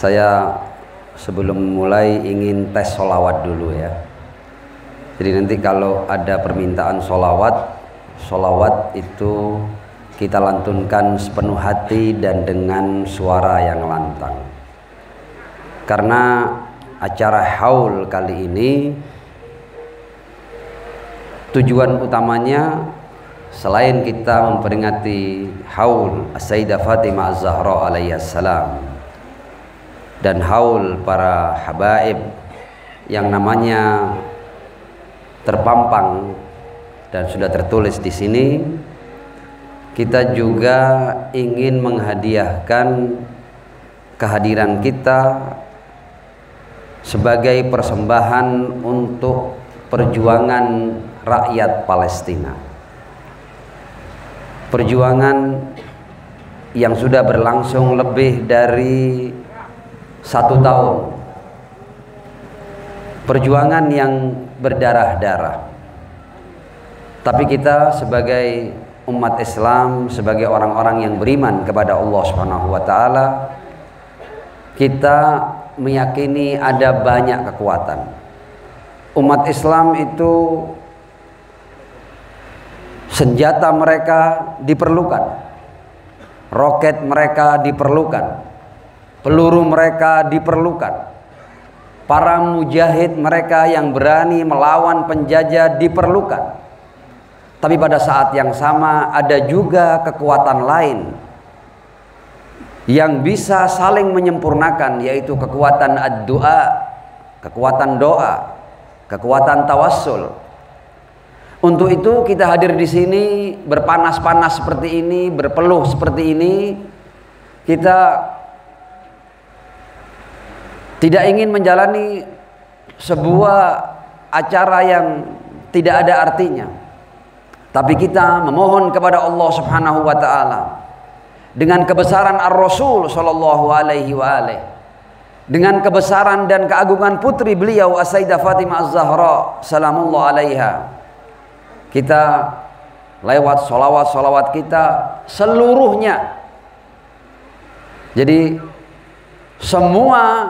Saya sebelum mulai ingin tes sholawat dulu ya. Jadi nanti kalau ada permintaan sholawat itu kita lantunkan sepenuh hati dan dengan suara yang lantang. Karena acara haul kali ini tujuan utamanya selain kita memperingati haul Sayyidah Fatimah Az-Zahra alaihissalam dan haul para habaib yang namanya terpampang dan sudah tertulis di sini, kita juga ingin menghadiahkan kehadiran kita sebagai persembahan untuk perjuangan rakyat Palestina. Perjuangan yang sudah berlangsung lebih dari 1 tahun. Perjuangan yang berdarah-darah. Tapi kita sebagai umat Islam, sebagai orang-orang yang beriman kepada Allah Subhanahu wa taala, kita meyakini ada banyak kekuatan. Umat Islam itu senjata mereka diperlukan, roket mereka diperlukan, peluru mereka diperlukan, para mujahid mereka yang berani melawan penjajah diperlukan. Tapi pada saat yang sama ada juga kekuatan lain yang bisa saling menyempurnakan, yaitu kekuatan ad-du'a, kekuatan doa, kekuatan tawassul. Untuk itu kita hadir di sini berpanas-panas seperti ini, berpeluh seperti ini. Kita tidak ingin menjalani sebuah acara yang tidak ada artinya. Tapi kita memohon kepada Allah Subhanahu wa taala dengan kebesaran Ar-Rasul sallallahu alaihi wa alihi, dengan kebesaran dan keagungan putri beliau As-Sayyidah Fatimah Az-Zahra salamullah alaiha, kita lewat sholawat kita seluruhnya. Jadi semua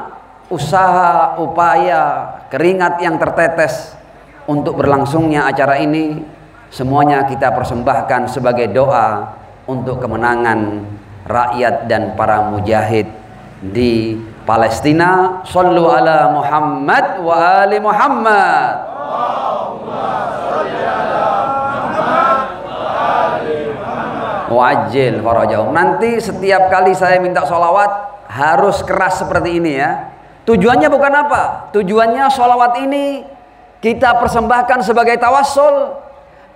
usaha, upaya, keringat yang tertetes untuk berlangsungnya acara ini, semuanya kita persembahkan sebagai doa untuk kemenangan rakyat dan para mujahid di Palestina. Shallu ala Muhammad wa ali Muhammad. Wajil farajahum. Nanti setiap kali saya minta sholawat harus keras seperti ini ya. Tujuannya bukan apa? Tujuannya sholawat ini kita persembahkan sebagai tawassul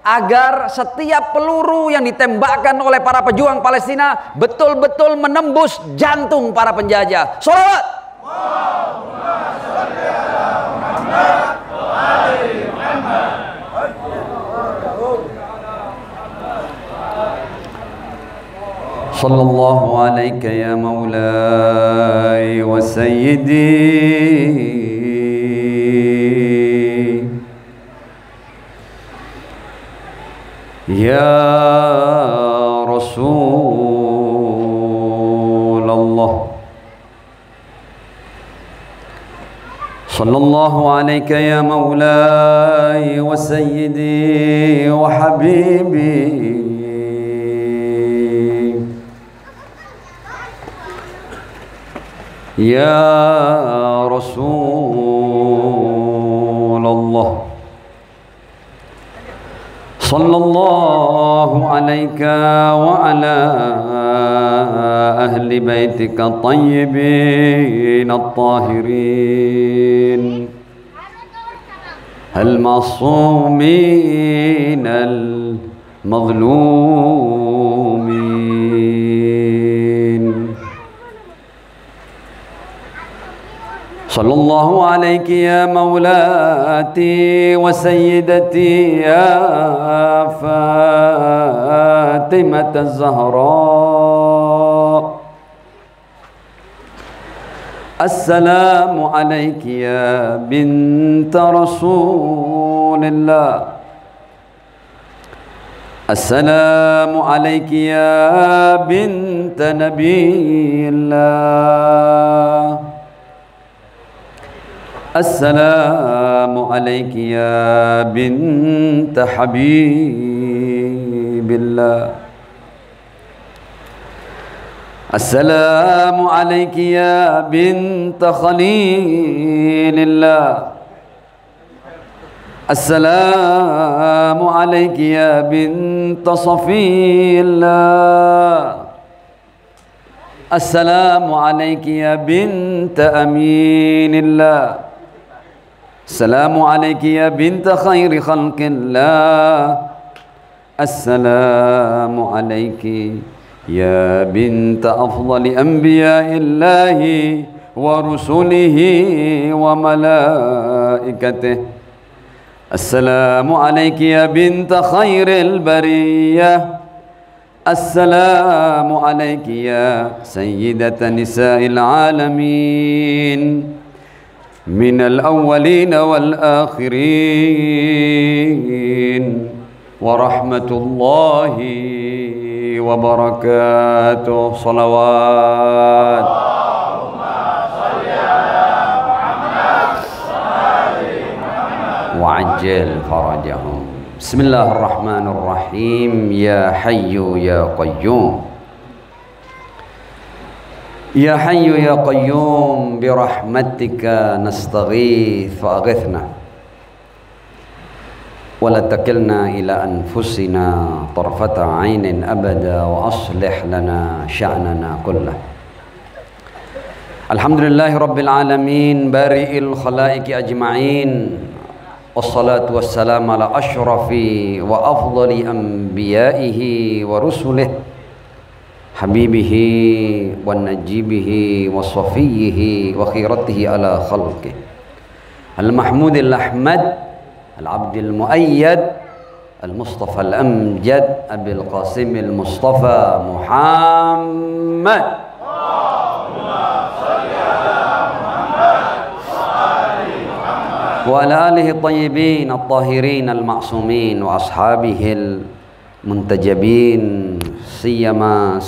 agar setiap peluru yang ditembakkan oleh para pejuang Palestina betul-betul menembus jantung para penjajah. Sholawat. Sallallahu alaika ya maulai wa sayyidi ya Rasulullah. Sallallahu alaika ya maulai wa sayyidi wa habibi ya Rasulullah. Sallallahu alaika wa ala ahli baitika tayyibin at-tahirin al-ma'sumin al-mazlumin. Sallallahu alaiki ya maulati wa sayyidati ya Fatimah Az-Zahra. Assalamu alaiki ya binta Rasulillah. Assalamu alaiki ya binta Nabiillah. Assalamu alayki ya bint habibillah. Assalamu alayki ya bint khalilillah. Assalamu alayki ya bint safillah. Assalamu alayki ya bint aminillah. Assalamu alayki ya bint khairi khalqillah. Assalamu alayki ya bint afdali anbiya'illahi wa rusulihi wa malaikatihi. Assalamu alayki ya bint khairil bariyah. Assalamu alayki ya sayyidata nisa'il alamin minal awwalin wal akhirin wa rahmatullahi wa barakatuh. Salawat. Wa'ajjal farajahum. Bismillahirrahmanirrahim. Ya Hayyu ya Qayyum. Ya Hayyu ya Qayyum, birahmatika nastaghith fa'aghithna wa la takilna ila anfusina tarfata 'ainin abada wa aslih lana sya'nana kullah. Alhamdulillahi rabbil alamin, bari'il khalaiqi ajma'in. Wassalatu wassalamu ala ashrafi wa afdali anbiya'ihi wa rusulih, habibihi wa najibihi wa safiyihi wa khiratihi ala khalqih, al-mahmudil ahmad, al-abdil muayyad, al-mustafa al-amjad, abil qasimil mustafa Muhammad. Wa ala alihi tayyibin at-tahirin al-ma'sumin wa ashabihil muntajabin, siyama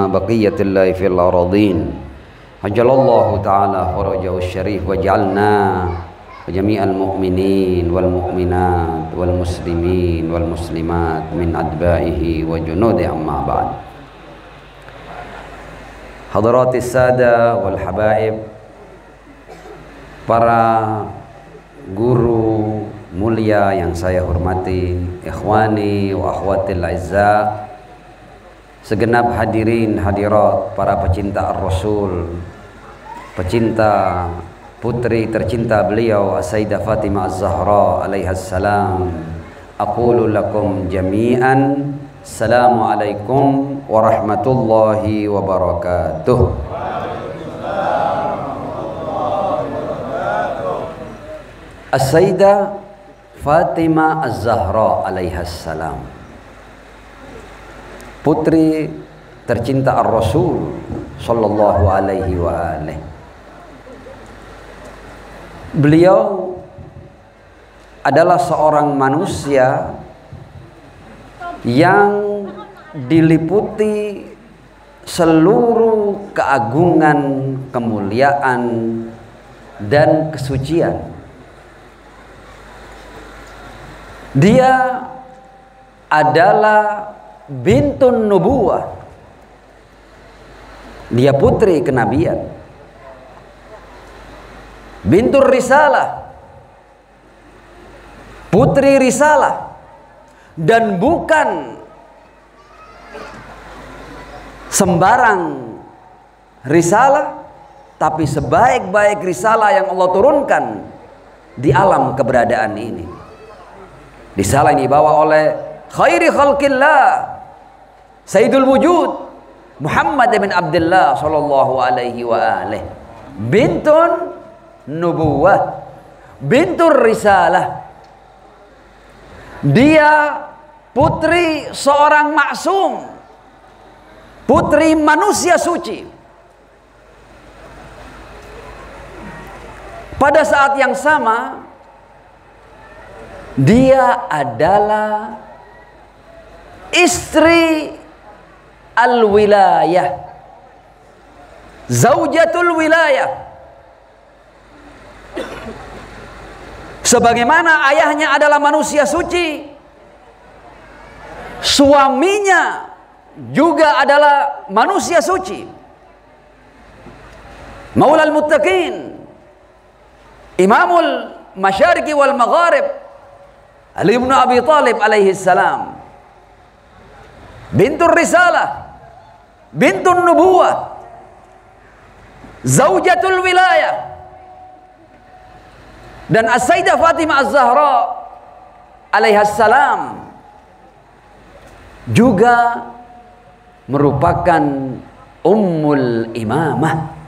baqiyatillahi fil aradin. Ajalallahu ta'ala farajahu syarif wa ja'alna wa jami'al mu'minin wal mu'minat wal muslimin wal muslimat min adba'ihi wa junudi, amma ba'd. Hadaratis sada wal habaib, para guru mulia yang saya hormati, ikhwani wa akhwatil aizza, segenap hadirin hadirat, para pecinta ar-Rasul, pecinta putri tercinta beliau Sayyidah Fatimah Az-Zahra alaihassalam. Aqulu lakum jami'an, assalamualaikum warahmatullahi wabarakatuh. As-Sayyidah Fatimah Az-Zahra alaihassalam, putri tercinta ar-Rasul sallallahu alaihi wa alihi. Beliau adalah seorang manusia yang diliputi seluruh keagungan, kemuliaan dan kesucian. Dia adalah bintun nubuwah. Dia putri kenabian, bintur risalah, putri risalah, dan bukan sembarang risalah, tapi sebaik-baik risalah yang Allah turunkan di alam keberadaan ini. Risalah ini dibawa oleh khairi khalqillah, Sayyidul Wujud, Muhammad bin Abdullah sallallahu alaihi wa alihi, bintun nubuwah, bintur risalah. Dia putri seorang maksum, putri manusia suci. Pada saat yang sama, dia adalah istri al-wilayah, zaujatul wilayah. Sebagaimana ayahnya adalah manusia suci, suaminya juga adalah manusia suci. Maulal Muttaqin, Imamul Masyariqi wal Magharib, Ali bin Abi Thalib alaihi salam, bintur risalah, bintun nubuwah, zaujatul wilayah, dan As-Sayyidah Fatimah Az-Zahra alaihi salam juga merupakan Ummul Imamah.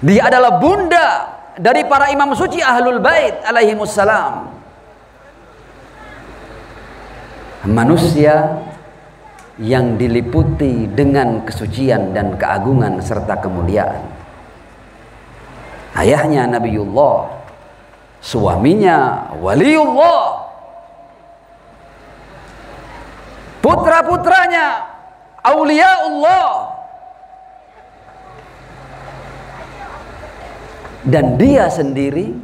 Dia adalah bunda dari para imam suci Ahlul Bait alaihimussalam. Manusia yang diliputi dengan kesucian dan keagungan serta kemuliaan. Ayahnya Nabiullah, suaminya waliullah, putra-putranya auliaullah, dan dia sendiri,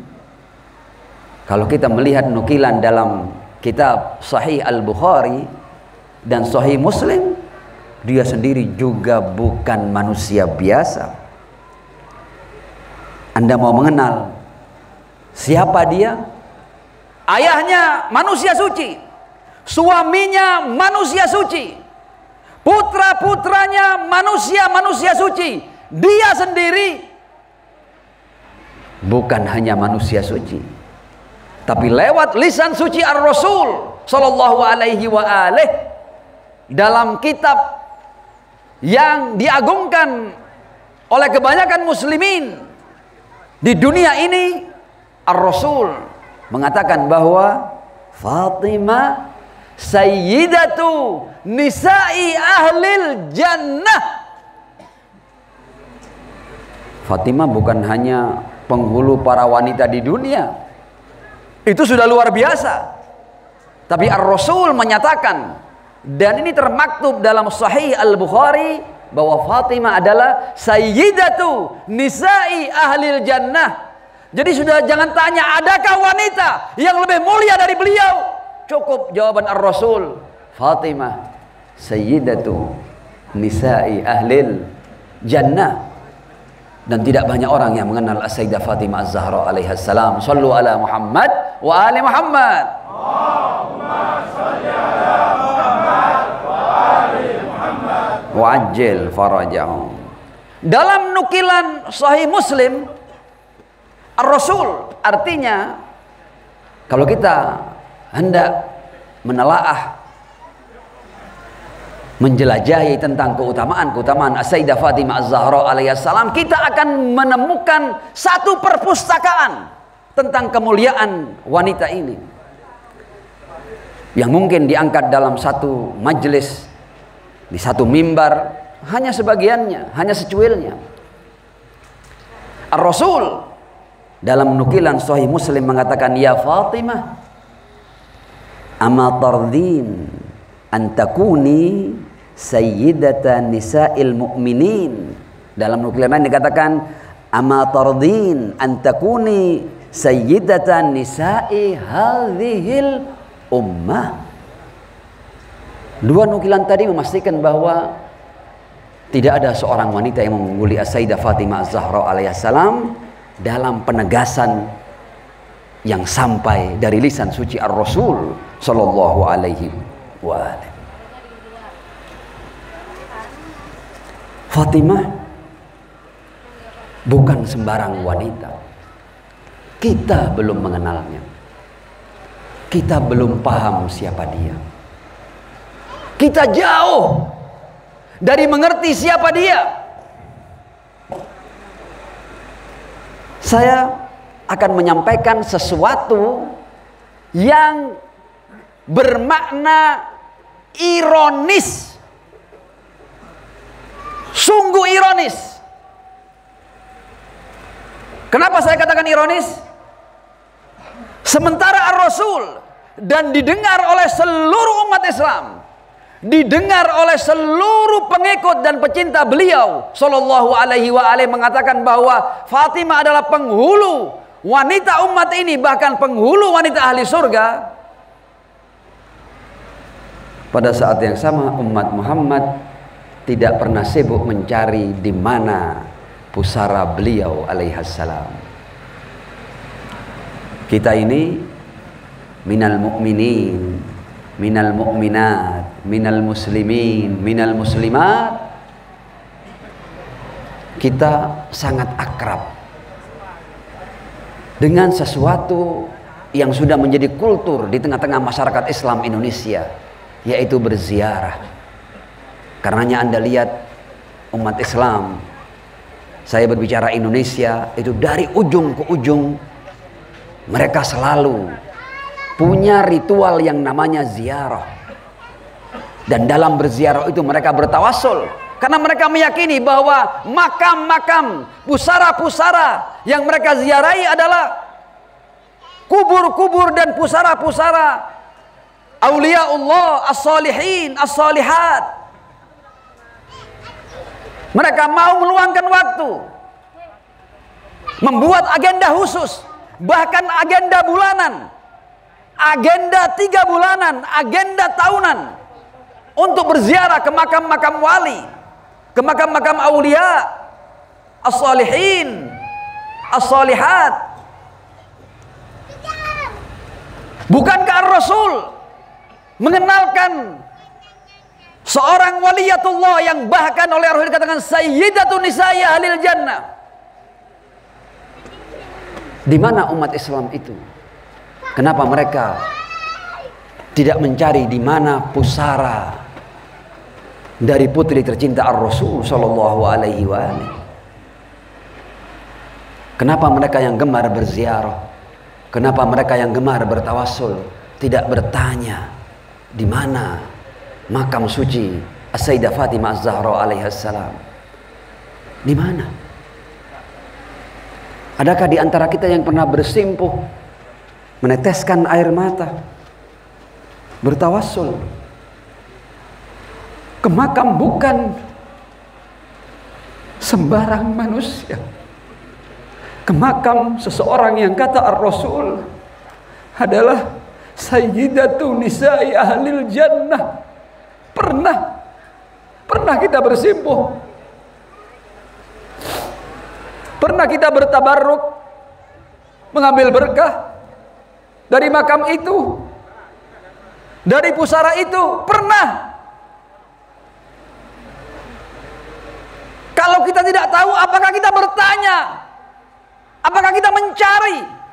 kalau kita melihat nukilan dalam kitab Sahih Al-Bukhari dan Sahih Muslim, dia sendiri juga bukan manusia biasa. Anda mau mengenal siapa dia? Ayahnya manusia suci, suaminya manusia suci, putra-putranya manusia suci. Dia sendiri bukan hanya manusia suci, tapi lewat lisan suci Ar-Rasul sallallahu alaihi wa alih, dalam kitab yang diagungkan oleh kebanyakan muslimin di dunia ini, Ar-Rasul mengatakan bahwa Fatimah sayyidatu nisa'i ahlil jannah. Fatimah bukan hanya penghulu para wanita di dunia, itu sudah luar biasa, tapi Ar-Rasul menyatakan, dan ini termaktub dalam Sahih Al-Bukhari, bahwa Fatimah adalah sayyidatu nisa'i ahlil jannah. Jadi sudah jangan tanya adakah wanita yang lebih mulia dari beliau, cukup jawaban Ar-Rasul, Fatimah sayyidatu nisa'i ahlil jannah. Dan tidak banyak orang yang mengenal As-Sayyidah Fatimah Az-Zahra alaihi salam. Sallu ala Muhammad wa ali Muhammad. Allahumma salli ala Muhammad wa ali Muhammad wa ajil farajahum. Dalam nukilan Sahih Muslim, Ar-Rasul, artinya kalau kita hendak menelaah, menjelajahi tentang keutamaan As-Sayyidah Fatimah Az-Zahra alaihissalam, kita akan menemukan satu perpustakaan tentang kemuliaan wanita ini yang mungkin diangkat dalam satu majelis, di satu mimbar, hanya sebagiannya, hanya secuilnya. Ar-Rasul dalam nukilan Sahih Muslim mengatakan, ya Fatimah, ama tardin antakuni sayyidatan nisa'il mu'minin. Dalam nukilan lain dikatakan, ama tardin antakuni sayyidatan nisa'i hadhil ummah. Dua nukilan tadi memastikan bahwa tidak ada seorang wanita yang mengungguli As-Sayyidah Fatimah Az-Zahra alaihissalam dalam penegasan yang sampai dari lisan suci Ar-Rasul sallallahu alaihi wa alihi. Fatimah bukan sembarang wanita. Kita belum mengenalnya. Kita belum paham siapa dia. Kita jauh dari mengerti siapa dia. Saya akan menyampaikan sesuatu yang bermakna ironis. Sungguh ironis. Kenapa saya katakan ironis? Sementara Ar-Rasul dan didengar oleh seluruh umat Islam, didengar oleh seluruh pengikut dan pecinta beliau sallallahu alaihi wa alihi, mengatakan bahwa Fatimah adalah penghulu wanita umat ini, bahkan penghulu wanita ahli surga, pada saat yang sama umat Muhammad tidak pernah sibuk mencari di mana pusara beliau alaihassalam. Kita ini minal mu'minin, minal mu'minat, minal muslimin, minal muslimat, kita sangat akrab dengan sesuatu yang sudah menjadi kultur di tengah-tengah masyarakat Islam Indonesia, yaitu berziarah. Karenanya Anda lihat umat Islam, saya berbicara Indonesia, itu dari ujung ke ujung mereka selalu punya ritual yang namanya ziarah. Dan dalam berziarah itu mereka bertawasul, karena mereka meyakini bahwa makam-makam, pusara-pusara yang mereka ziarahi adalah kubur-kubur dan pusara-pusara aulia Allah, as-salihin, as-salihat. Mereka mau meluangkan waktu, membuat agenda khusus, bahkan agenda bulanan, agenda 3 bulanan, agenda tahunan, untuk berziarah ke makam-makam wali, ke makam-makam aulia, as-salihin, as-salihat. Bukankah Rasul mengenalkan seorang waliyatullah yang bahkan oleh Rasul dikatakan sayyidatun nisa'i ahlil jannah? Di mana umat Islam itu? Kenapa mereka tidak mencari di mana pusara dari putri tercinta Ar-Rasul sallallahu alaihi wa alihi? Kenapa mereka yang gemar berziarah? Kenapa mereka yang gemar bertawassul tidak bertanya di mana makam suci As-Sayyidah Fatimah Az-Zahra alaihassalam? Di mana? Adakah di antara kita yang pernah bersimpuh, meneteskan air mata, bertawassul ke makam bukan sembarang manusia, ke makam seseorang yang kata Ar-Rasul adalah sayyidatu nisa'i ahlil jannah? Pernah kita bersimpuh, pernah kita bertabarruk, mengambil berkah dari makam itu, dari pusara itu? Pernah. Kalau kita tidak tahu, apakah kita bertanya? Apakah kita mencari?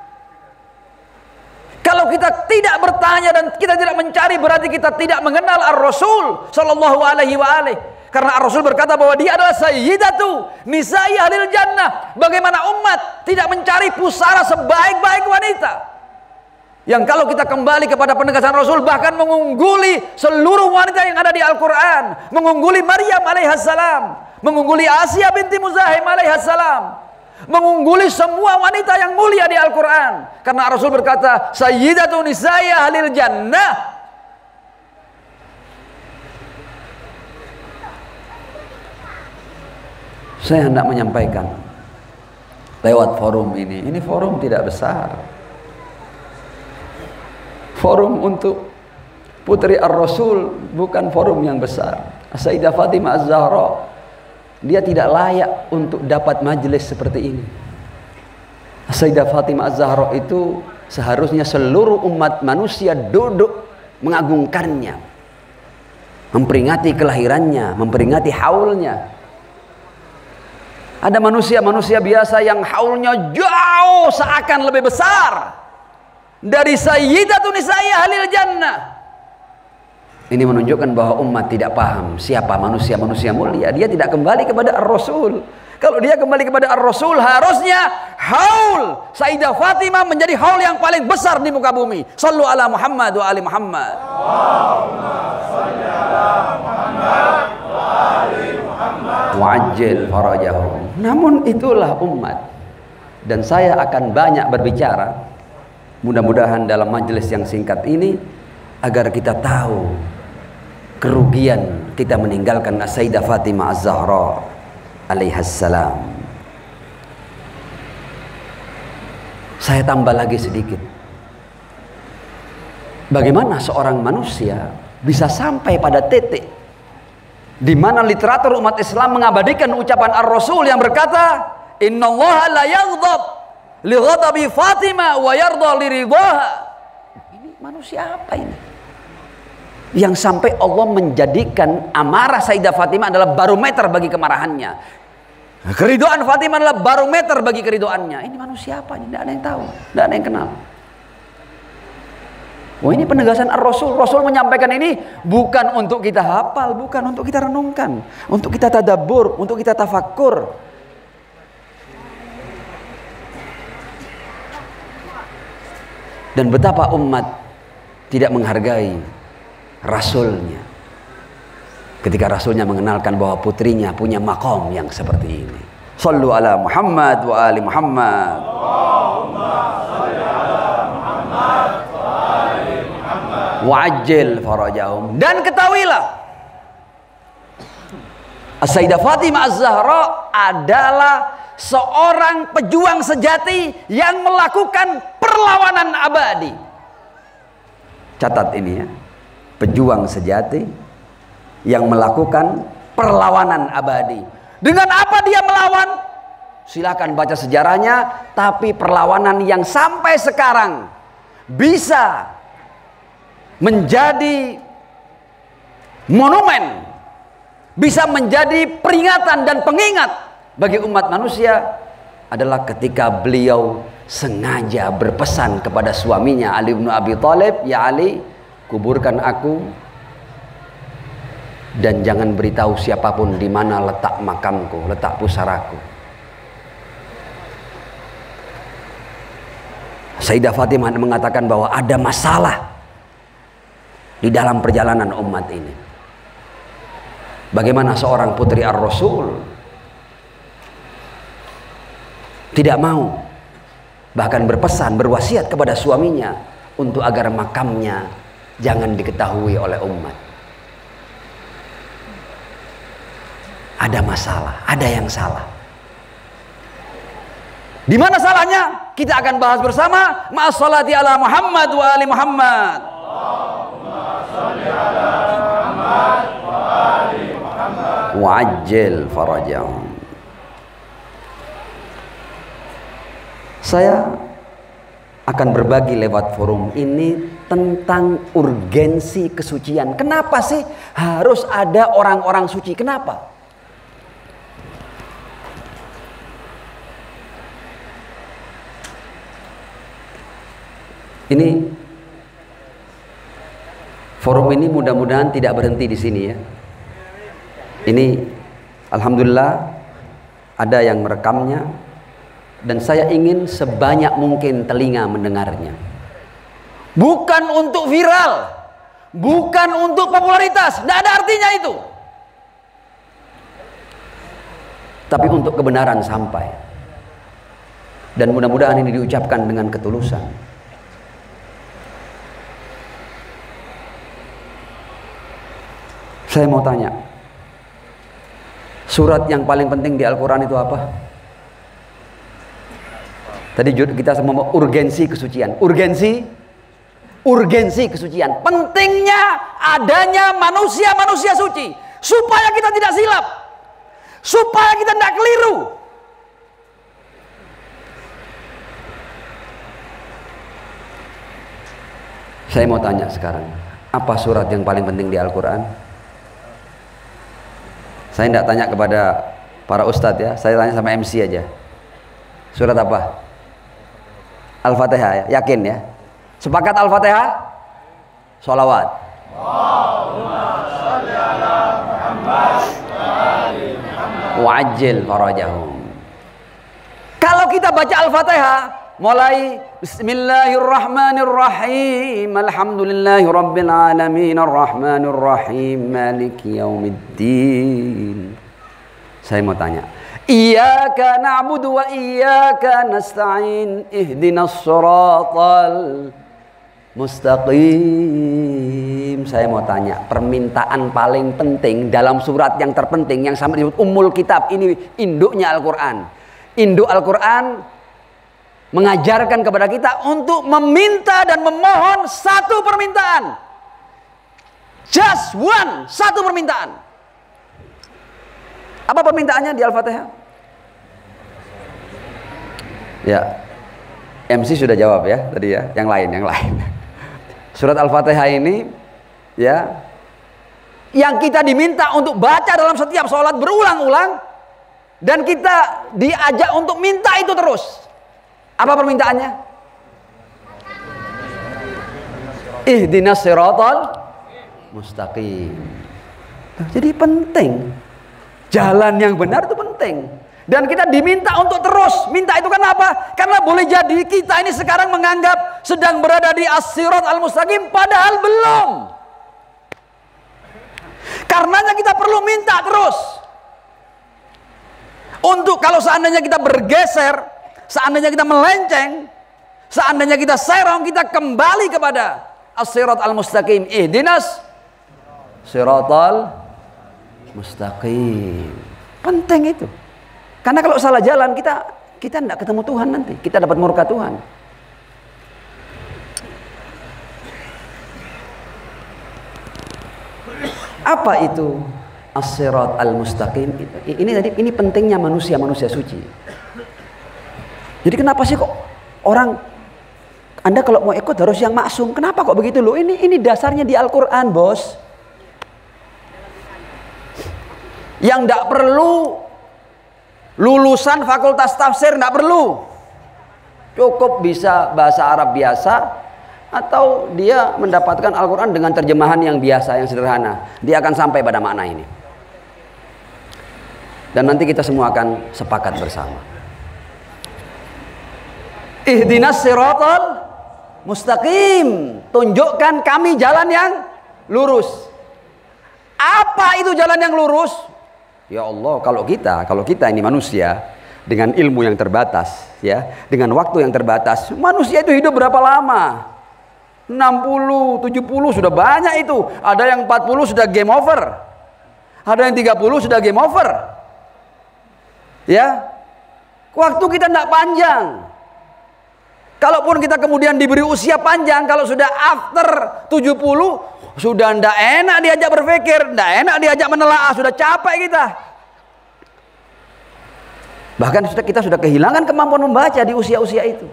Kalau kita tidak bertanya dan kita tidak mencari, berarti kita tidak mengenal Ar-Rasul sallallahu alaihi wa alihi. Karena Ar-Rasul berkata bahwa dia adalah sayyidatu nisa'i ahlil jannah. Bagaimana umat tidak mencari pusara sebaik-baik wanita, yang kalau kita kembali kepada penegasan Rasul bahkan mengungguli seluruh wanita yang ada di Al-Quran, mengungguli Maryam alaihassalam, mengungguli Asia binti Muzahim alaihassalam, mengungguli semua wanita yang mulia di Al-Quran. Karena Rasul berkata sayyidatu nisa'i ahlil jannah. Saya hendak menyampaikan lewat forum ini forum tidak besar, forum untuk putri Ar-Rasul bukan forum yang besar. Sayyidah Fatimah Az-Zahra, dia tidak layak untuk dapat majelis seperti ini. Sayyidah Fatimah Az-Zahra itu seharusnya seluruh umat manusia duduk mengagungkannya, memperingati kelahirannya, memperingati haulnya. Ada manusia-manusia biasa yang haulnya jauh seakan lebih besar dari sayyidatun nisa'i ahlil jannah. Ini menunjukkan bahwa umat tidak paham siapa manusia-manusia mulia. Dia tidak kembali kepada Ar-Rasul. Kalau dia kembali kepada Ar-Rasul, harusnya haul Sayyidah Fatimah menjadi haul yang paling besar di muka bumi. Sallu ala Muhammad wa ali Muhammad. Allahumma salli ala Muhammad wa ali Muhammad wa'ajjil farajahum. Namun itulah umat. Dan saya akan banyak berbicara, mudah-mudahan dalam majelis yang singkat ini, agar kita tahu kerugian kita meninggalkan Sayyidah Fatimah Az-Zahra alaihassalam. Saya tambah lagi sedikit. Bagaimana seorang manusia bisa sampai pada titik di mana literatur umat Islam mengabadikan ucapan Ar-Rasul yang berkata, "Innallaha la yaghdab li ghadabi Fatimah wa yarda li ridaha." Ini manusia apa ini? Yang sampai Allah menjadikan amarah Sayyidah Fatimah adalah barometer bagi kemarahannya. Keridhaan Fatimah adalah barometer bagi keridoannya. Ini manusia apa? Tidak ada yang tahu, tidak ada yang kenal. Wah, ini penegasan Ar-Rasul. Rasul menyampaikan ini bukan untuk kita hafal, bukan untuk kita renungkan, untuk kita tadabbur, untuk kita tafakkur. Dan betapa umat tidak menghargai Rasulnya ketika Rasulnya mengenalkan bahwa putrinya punya makom yang seperti ini. Sallu ala Muhammad wa ali Muhammad. Allahumma salli ala Muhammad wa ali Muhammad. Wa'ajjil farajahum. Dan ketahuilah, Sayyidah Fatimah Az-Zahra adalah seorang pejuang sejati yang melakukan perlawanan abadi. Catat ini ya. Pejuang sejati yang melakukan perlawanan abadi. Dengan apa dia melawan? Silakan baca sejarahnya, tapi perlawanan yang sampai sekarang bisa menjadi monumen, bisa menjadi peringatan dan pengingat bagi umat manusia adalah ketika beliau sengaja berpesan kepada suaminya Ali bin Abi Thalib, "Ya Ali, kuburkan aku dan jangan beritahu siapapun di mana letak makamku, letak pusaraku." Sayyidah Fatimah mengatakan bahwa ada masalah di dalam perjalanan umat ini. Bagaimana seorang putri Ar-Rasul tidak mau, bahkan berpesan, berwasiat kepada suaminya untuk agar makamnya jangan diketahui oleh umat. Ada masalah, ada yang salah. Di mana salahnya? Kita akan bahas bersama. Ma'assalati ala Muhammad wa ali Muhammad. Allahumma shalli ala Muhammad wa ali Muhammad. Wa'ajjil farajahum. Saya akan berbagi lewat forum ini tentang urgensi kesucian. Kenapa sih harus ada orang-orang suci? Kenapa? Ini forum ini mudah-mudahan tidak berhenti di sini ya. Ini alhamdulillah ada yang merekamnya dan saya ingin sebanyak mungkin telinga mendengarnya. Bukan untuk viral, bukan untuk popularitas, tidak ada artinya itu. Tapi untuk kebenaran sampai. Dan mudah-mudahan ini diucapkan dengan ketulusan. Saya mau tanya, surat yang paling penting di Al-Quran itu apa? Tadi kita semua mau urgensi kesucian. Urgensi kesucian. Pentingnya adanya manusia-manusia suci. Supaya kita tidak silap. Supaya kita tidak keliru. Saya mau tanya sekarang, apa surat yang paling penting di Al-Quran? Saya tidak tanya kepada para ustadz ya, saya tanya sama MC aja. Surat apa? Al-Fatihah ya, yakin ya? Sepakat Al-Fatihah? Sholawat. Allahumma shalli ala Muhammad wa ali Muhammad. Wa'ajjil farajahum. Kalau kita baca Al-Fatihah, mulai Bismillahirrahmanirrahim. Alhamdulillahirabbil alamin arrahmanirrahim maliki yaumiddin. Saya mau tanya, iyyaka na'budu wa iyyaka nasta'in ihdinas siratal mustaqim. Saya mau tanya, permintaan paling penting dalam surat yang terpenting yang sampai disebut Ummul Kitab, ini induknya Al-Qur'an. Induk Al-Qur'an mengajarkan kepada kita untuk meminta dan memohon satu permintaan. Just one, satu permintaan. Apa permintaannya di Al-Fatihah? Ya, MC sudah jawab ya tadi ya, yang lain. Surat Al-Fatihah ini ya, yang kita diminta untuk baca dalam setiap sholat berulang-ulang, dan kita diajak untuk minta itu terus. Apa permintaannya? Ihdinas siratal mustaqim. Jadi penting, jalan yang benar itu penting, dan kita diminta untuk terus minta itu. Kenapa? Karena boleh jadi kita ini sekarang menganggap sedang berada di as-sirat al-mustaqim, padahal belum. Karenanya kita perlu minta terus. Untuk kalau seandainya kita bergeser, seandainya kita melenceng, seandainya kita serong, kita kembali kepada as-sirat al-mustaqim. Ihdinas siratal mustaqim. Penting itu. Karena kalau salah jalan, kita tidak ketemu Tuhan nanti. Kita dapat murka Tuhan. Apa itu as-sirat al-mustaqim? Ini pentingnya manusia suci. Jadi kenapa sih kok orang, Anda kalau mau ikut harus yang maksum? Kenapa kok begitu loh? Ini dasarnya di Al-Quran, bos. Yang tidak perlu lulusan fakultas tafsir, tidak perlu. Cukup bisa bahasa Arab biasa, atau dia mendapatkan Al-Quran dengan terjemahan yang biasa, yang sederhana. Dia akan sampai pada makna ini. Dan nanti kita semua akan sepakat bersama. Ihdinas siratal mustaqim. Tunjukkan kami jalan yang lurus. Apa itu jalan yang lurus? Ya Allah, kalau kita ini manusia dengan ilmu yang terbatas, ya, dengan waktu yang terbatas, manusia itu hidup berapa lama? 60, 70 sudah banyak itu. Ada yang 40 sudah game over. Ada yang 30 sudah game over. Ya. Waktu kita tidak panjang. Kalaupun kita kemudian diberi usia panjang, kalau sudah after 70, sudah tidak enak diajak berpikir, tidak enak diajak menelaah, sudah capek kita. Bahkan kita sudah kehilangan kemampuan membaca di usia-usia itu.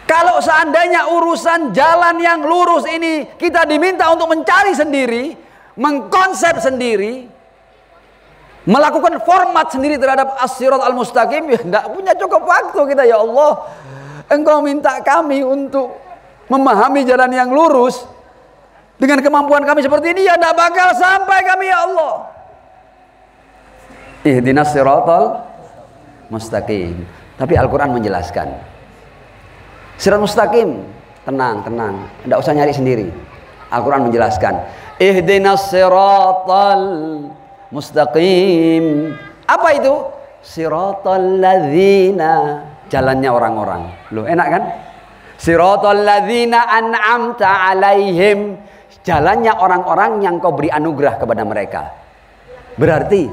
Kalau seandainya urusan jalan yang lurus ini kita diminta untuk mencari sendiri, mengkonsep sendiri, melakukan format sendiri terhadap as-sirat al-mustaqim, ya tidak punya cukup waktu kita. Ya Allah, Engkau minta kami untuk memahami jalan yang lurus dengan kemampuan kami seperti ini, ya tidak bakal sampai kami, ya Allah. Ihdinas siratal mustaqim. Tapi Al-Quran menjelaskan. Sirat mustaqim, tenang, tidak usah nyari sendiri. Al-Quran menjelaskan. Ihdinas siratal mustaqim. Apa itu? Siratal ladzina, jalannya orang-orang. Loh, enak kan? Siratal ladzina an'amta alaihim, jalannya orang-orang yang Kau beri anugerah kepada mereka. Berarti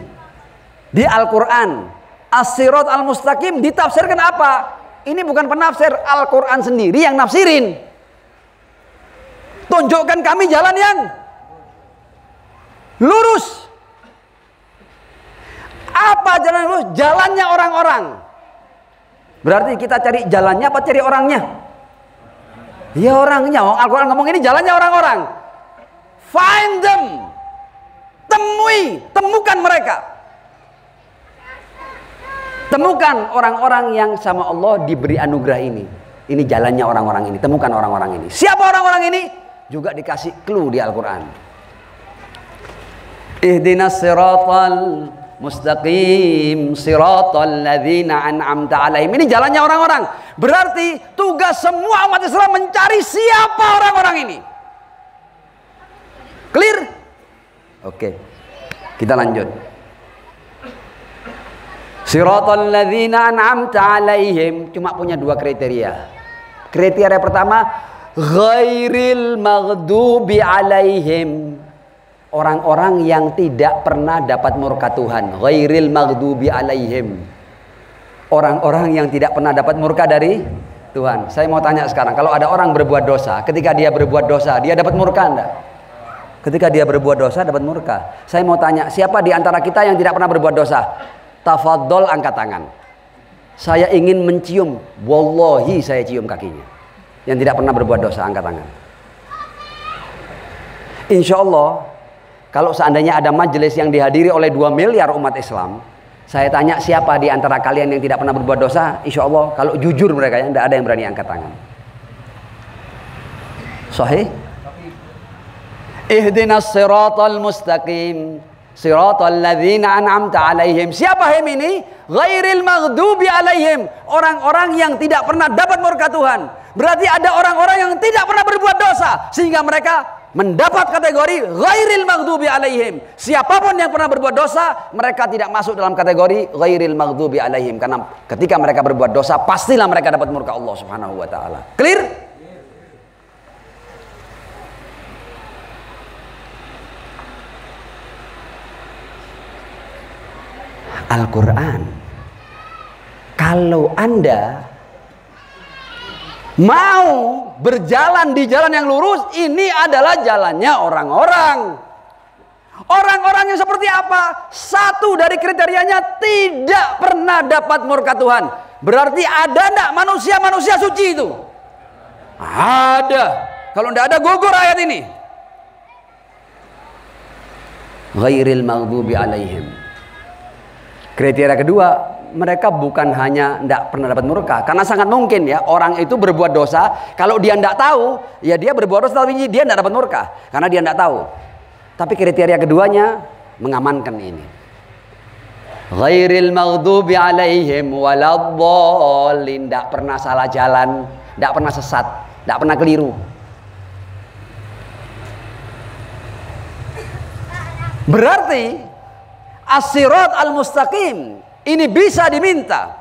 di Al-Quran as-sirat al-mustaqim ditafsirkan apa? Ini bukan penafsir, Al-Quran sendiri yang nafsirin. Tunjukkan kami jalan yang lurus. Apa jalan yang lurus? Jalannya orang-orang. Berarti kita cari jalannya apa cari orangnya? Ya orangnya. Al-Quran ngomong ini jalannya orang-orang. Find them. Temukan mereka. Temukan orang-orang yang sama Allah diberi anugerah ini. Ini jalannya orang-orang ini. Temukan orang-orang ini. Siapa orang-orang ini? Juga dikasih clue di Al-Quran. Ihdinas siratal mustaqim, siratal ladzina an'amta alaihim. Ini jalannya orang-orang. Berarti tugas semua umat Islam mencari siapa orang-orang ini. Clear? Oke. Kita lanjut. Siratal ladzina an'amta alaihim cuma punya dua kriteria. Kriteria pertama, ghairil maghdubi alaihim, orang-orang yang tidak pernah dapat murka Tuhan. Ghairil maghdubi alaihim, Orang-orang yang tidak pernah dapat murka dari Tuhan. Saya mau tanya sekarang, kalau ada orang berbuat dosa, ketika dia berbuat dosa, dia dapat murka enggak? Ketika dia berbuat dosa dapat murka. Saya mau tanya, siapa di antara kita yang tidak pernah berbuat dosa? Tafadhol, angkat tangan. Saya ingin mencium, wallahi saya cium kakinya. Yang tidak pernah berbuat dosa, angkat tangan. Insya Allah, kalau seandainya ada majelis yang dihadiri oleh 2 miliar umat Islam, saya tanya siapa di antara kalian yang tidak pernah berbuat dosa? Insya Allah, kalau jujur mereka ya, tidak ada yang berani angkat tangan. Sahih? Ihdinas siratal mustaqim, siratal ladzina an'amta alaihim. Siapa him ini? Ghairil maghdubi alaihim. Orang-orang yang tidak pernah dapat murka Tuhan. Berarti ada orang-orang yang tidak pernah berbuat dosa, sehingga mereka mendapat kategori ghairil maghdubi alaihim. Siapapun yang pernah berbuat dosa, mereka tidak masuk dalam kategori ghairil maghdubi alaihim, karena ketika mereka berbuat dosa pastilah mereka dapat murka Allah Subhanahu wa taala. Clear? Al-Quran, kalau Anda mau berjalan di jalan yang lurus, ini adalah jalannya orang-orang yang seperti apa? Satu dari kriterianya, tidak pernah dapat murka Tuhan. Berarti ada enggak manusia-manusia suci itu? Ada. Kalau enggak ada, gugur ayat ini. Ghairil maghdubi alaihim. Kriteria kedua, mereka bukan hanya tidak pernah dapat murka, karena sangat mungkin ya orang itu berbuat dosa, kalau dia tidak tahu, ya dia berbuat dosa tapi dia tidak dapat murka, karena dia tidak tahu. Tapi kriteria keduanya mengamankan ini. Ghairil maghdubi alaihim waladhdallin, tidak pernah salah jalan, tidak pernah sesat, tidak pernah keliru. Berarti as-sirat al-mustaqim ini bisa diminta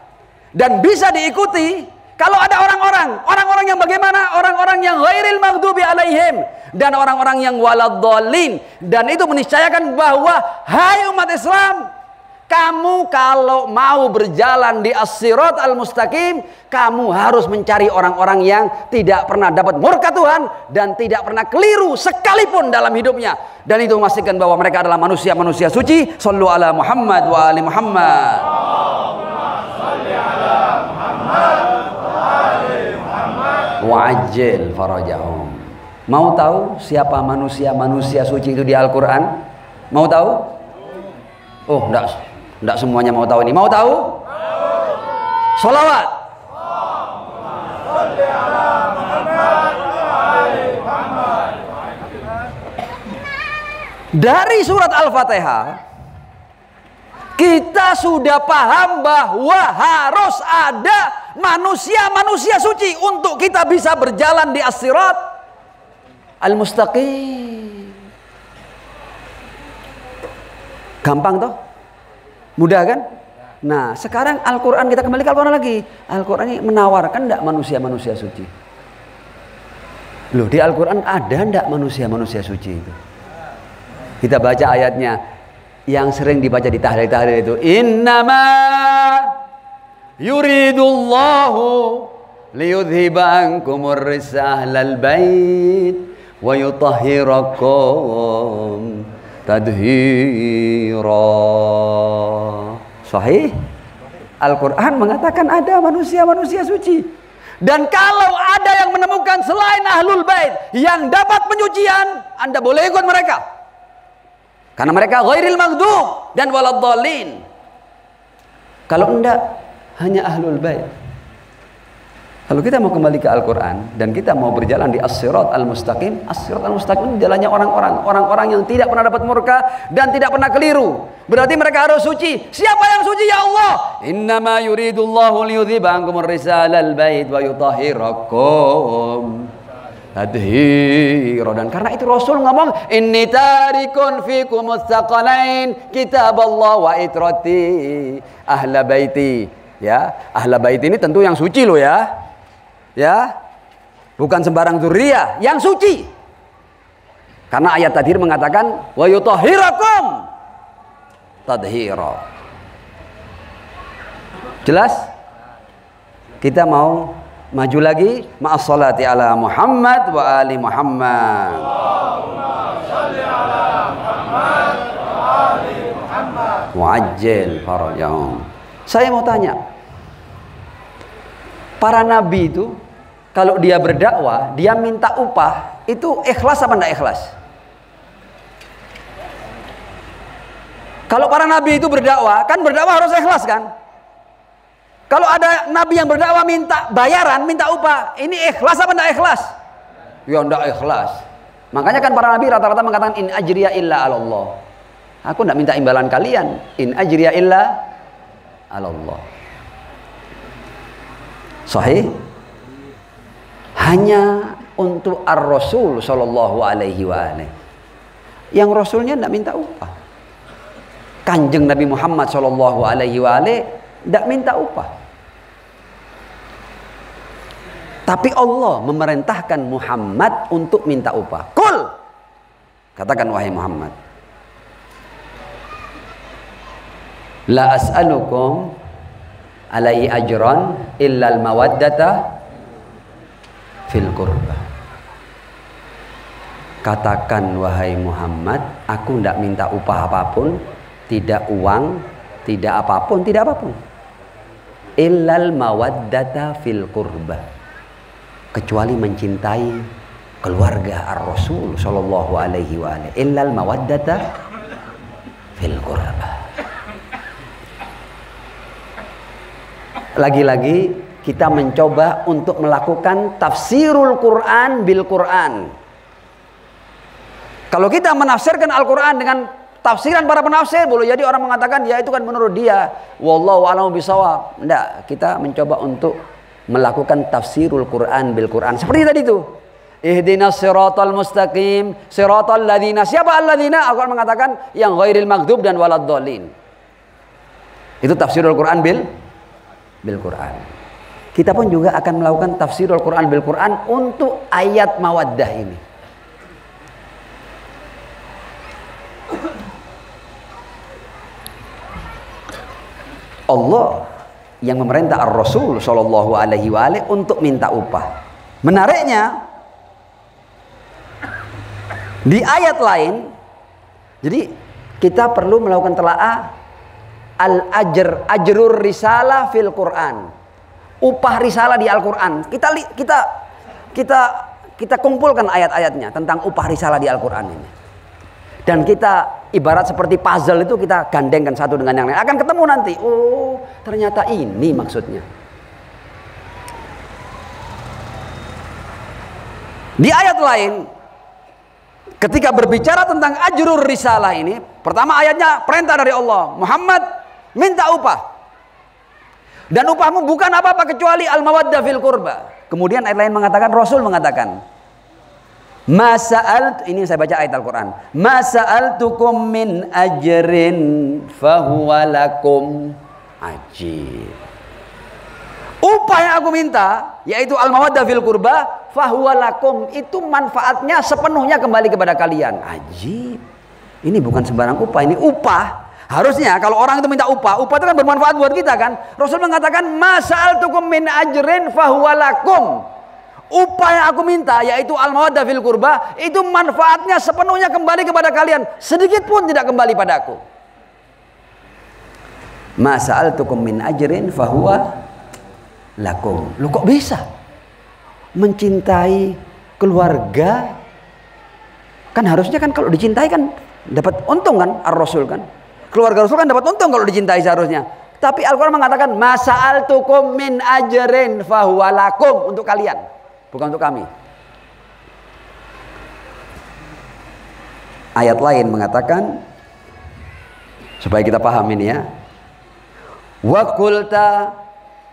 dan bisa diikuti kalau ada orang-orang yang bagaimana? Orang-orang yang ghairil maghdubi alaihim dan orang-orang yang waladhdallin. Dan itu meniscayakan bahwa hai umat Islam, kamu kalau mau berjalan di as-sirat al-mustaqim, kamu harus mencari orang-orang yang tidak pernah dapat murka Tuhan dan tidak pernah keliru sekalipun dalam hidupnya. Dan itu memastikan bahwa mereka adalah manusia-manusia suci. Shallu ala Muhammad wa ali Muhammad. Allahumma shalli ala Muhammad wa ali Muhammad. Wa'ajjil farajahum. Mau tahu siapa manusia-manusia suci itu di Al-Quran? Mau tahu? Oh, enggak semuanya mau tahu ini. Mau tahu? Sholawat. Dari surat Al-Fatihah kita sudah paham bahwa harus ada manusia-manusia suci untuk kita bisa berjalan di as-sirat al-mustaqim. Gampang toh? Mudah kan? Nah, sekarang Al-Quran, kita kembali ke Al-Quran lagi. Al-Quran ini menawarkan enggak manusia-manusia suci? Loh, di Al-Quran ada enggak manusia-manusia suci itu? Kita baca ayatnya yang sering dibaca di tahlil-tahlil itu. Innama yuridullahu liyudhiba ankumur risa ahlal bait wa yutahhirakum tadhira. Sahih? Al-Quran mengatakan ada manusia-manusia suci. Dan kalau ada yang menemukan selain ahlul bait yang dapat penyucian, Anda boleh ikut mereka. Karena mereka ghairil maghdub dan waladhdallin. Kalau enggak, hanya ahlul bait. Kalau kita mau kembali ke Al-Quran dan kita mau berjalan di as-sirat al-mustaqim, as-sirat al-mustaqim jalannya orang-orang yang tidak pernah dapat murka dan tidak pernah keliru. Berarti mereka harus suci. Siapa yang suci? Ya Allah. Innama yuridullahu liyudhiba ankumur risalal bait wa yutahhirakum tadhira. Dan karena itu Rasul ngomong, inni tarikun fikumus tsaqalain kitaballah wa itrati ahla baiti. Ya, ahla bait ini tentu yang suci loh ya. Ya, bukan sembarang dzurriyyah, yang suci. Karena ayat tadi mengatakan wa yutahhirakum tadhira. Jelas? Kita mau maju lagi. Ma'as salati ala Muhammad wa ali Muhammad. Allahumma shalli ala Muhammad wa ali Muhammad. Muajjil farajahum. Saya mau tanya, para nabi itu kalau dia berdakwah, dia minta upah, itu ikhlas apa enggak ikhlas? Kalau para nabi itu berdakwah, kan berdakwah harus ikhlas kan? Kalau ada nabi yang berdakwah minta bayaran, minta upah, ini ikhlas apa enggak ikhlas? Ya enggak ikhlas. Makanya kan para nabi rata-rata mengatakan in ajriya illa 'ala Allah. Aku enggak minta imbalan kalian. In ajriya illa 'ala Allah. Sahih? Hanya untuk ar-Rasul sallallahu alaihi wa alihi. Yang Rasulnya enggak minta upah. Kanjeng Nabi Muhammad sallallahu alaihi wa alihi enggak minta upah. Tapi Allah memerintahkan Muhammad untuk minta upah. Qul, katakan wahai Muhammad, la as'alukum alaihi ajran illal mawaddata fil qurba. Katakan wahai Muhammad, aku tidak minta upah apapun, tidak uang, tidak apapun, tidak apapun. Illal mawaddata fil qurba, kecuali mencintai keluarga ar-Rasul sallallahu alaihi wa alihi. Illal mawaddata fil qurba. Lagi-lagi kita mencoba untuk melakukan tafsirul Quran bil Quran. Kalau kita menafsirkan Al-Quran dengan tafsiran para penafsir, boleh jadi orang mengatakan ya itu kan menurut dia, wallahu a'lam bishawab. Enggak, kita mencoba untuk melakukan tafsirul Quran bil Quran. Seperti tadi itu. Ihdinas siratal mustaqim, siratal ladzina. Siapa alladzina? Al-Quran mengatakan yang ghairil maghdub dan waladdallin. Itu tafsirul Quran bil Quran. Kita pun juga akan melakukan tafsirul Quran bil Quran untuk ayat mawaddah ini. Allah yang memerintah ar-Rasul sallallahu alaihi wa alihi untuk minta upah. Menariknya di ayat lain, jadi kita perlu melakukan telaah ajrur risalah fil Quran. Upah risalah di Al-Quran. Kita kumpulkan ayat-ayatnya tentang upah risalah di Al-Quran ini. Dan kita ibarat seperti puzzle itu, kita gandengkan satu dengan yang lain. Akan ketemu nanti. Oh, ternyata ini maksudnya. Di ayat lain, ketika berbicara tentang ajrur risalah ini, pertama ayatnya perintah dari Allah. Muhammad, minta upah. Dan upahmu bukan apa-apa kecuali al-mawaddah fil qurba. Kemudian ayat lain mengatakan, Rasul mengatakan, ini saya baca ayat Al-Quran. Ma sa'altukum min ajrin fahuwa lakum ajib. Upah yang aku minta, yaitu al-mawaddah fil qurba, fahuwa lakum, itu manfaatnya sepenuhnya kembali kepada kalian. Ajib. Ini bukan sembarang upah, ini upah. Harusnya kalau orang itu minta upah, upah itu kan bermanfaat buat kita kan. Rasul mengatakan, ma sa'altukum min ajrin fahuwa lakum. Upah yang aku minta, yaitu al-mawaddah fil qurba, itu manfaatnya sepenuhnya kembali kepada kalian, sedikit pun tidak kembali padaku. Ma sa'altukum min ajrin fahuwa lakum. Lu kok bisa mencintai keluarga? Kan harusnya kan kalau dicintai kan dapat untung kan, ar-Rasul kan. Keluarga Rasul kan dapat untung kalau dicintai seharusnya. Tapi Al-Quran mengatakan ma sa'altukum min ajrin fahuwa lakum, untuk kalian, bukan untuk kami. Ayat lain mengatakan, supaya kita paham ini ya, wa qulta,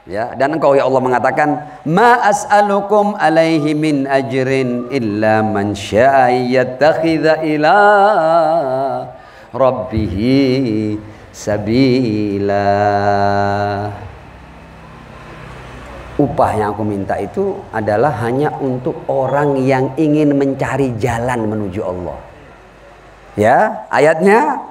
ya, dan engkau ya Allah mengatakan, ma as'alukum alaihi min ajrin illa man syaa yattakhidha ila rabbihi sabila. Upah yang aku minta itu adalah hanya untuk orang yang ingin mencari jalan menuju Allah. Ya, ayatnya